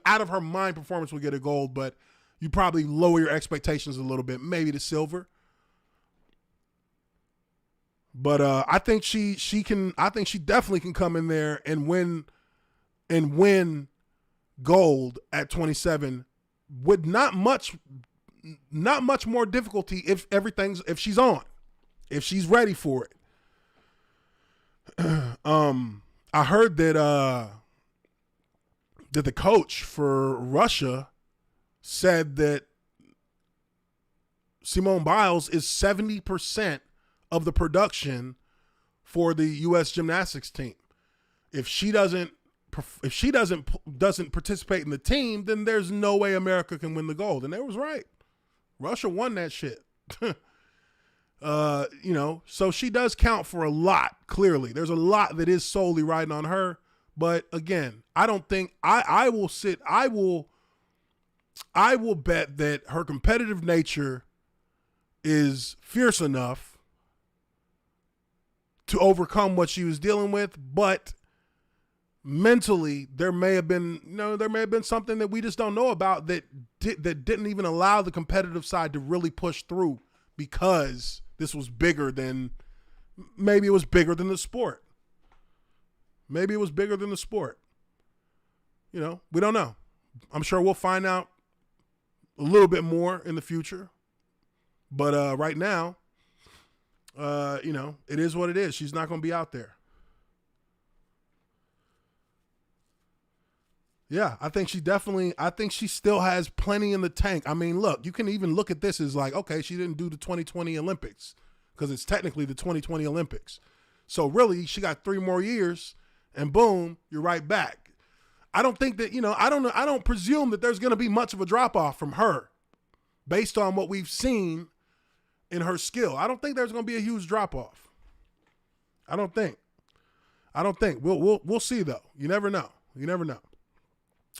out of her mind performance would get a gold, but you probably lower your expectations a little bit, maybe to silver. But I think she definitely can come in there and win gold at 27 with not much more difficulty if she's on. If she's ready for it. I heard that the coach for Russia said that Simone Biles is 70% of the production for the U.S. gymnastics team. If she doesn't participate in the team, then there's no way America can win the gold. And they was right. Russia won that shit. So she does count for a lot, clearly. There's a lot that is solely riding on her. But again, I don't think I will bet that her competitive nature is fierce enough to overcome what she was dealing with, but mentally there may have been something that we just don't know about that didn't even allow the competitive side to really push through, because this was bigger than the sport. Maybe it was bigger than the sport. We don't know. I'm sure we'll find out a little bit more in the future. But right now, it is what it is. She's not going to be out there. Yeah, I think she still has plenty in the tank. I mean, look, you can even look at this as like, okay, she didn't do the 2020 Olympics because it's technically the 2020 Olympics. So really, she got 3 more years and boom, you're right back. I don't think that, I don't presume that there's going to be much of a drop off from her based on what we've seen in her skill. I don't think there's going to be a huge drop off. I don't think. We'll see though. You never know.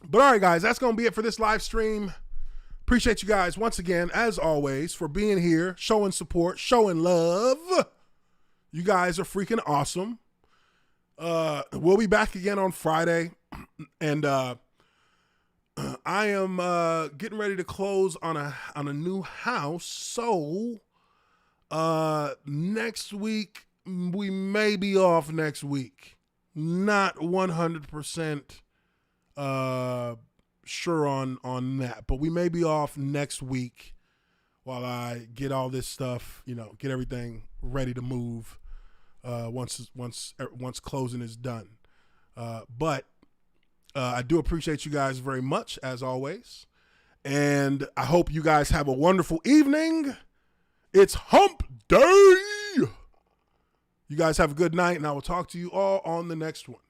But all right, guys, that's going to be it for this live stream. Appreciate you guys once again, as always, for being here, showing support, showing love. You guys are freaking awesome. We'll be back again on Friday. And I am getting ready to close on a new house. So next week, we may be off next week. Not 100% sure on that, but we may be off next week while I get all this stuff, get everything ready to move once closing is done. But I do appreciate you guys very much, as always, and I hope you guys have a wonderful evening. It's hump day. You guys have a good night, and I will talk to you all on the next one.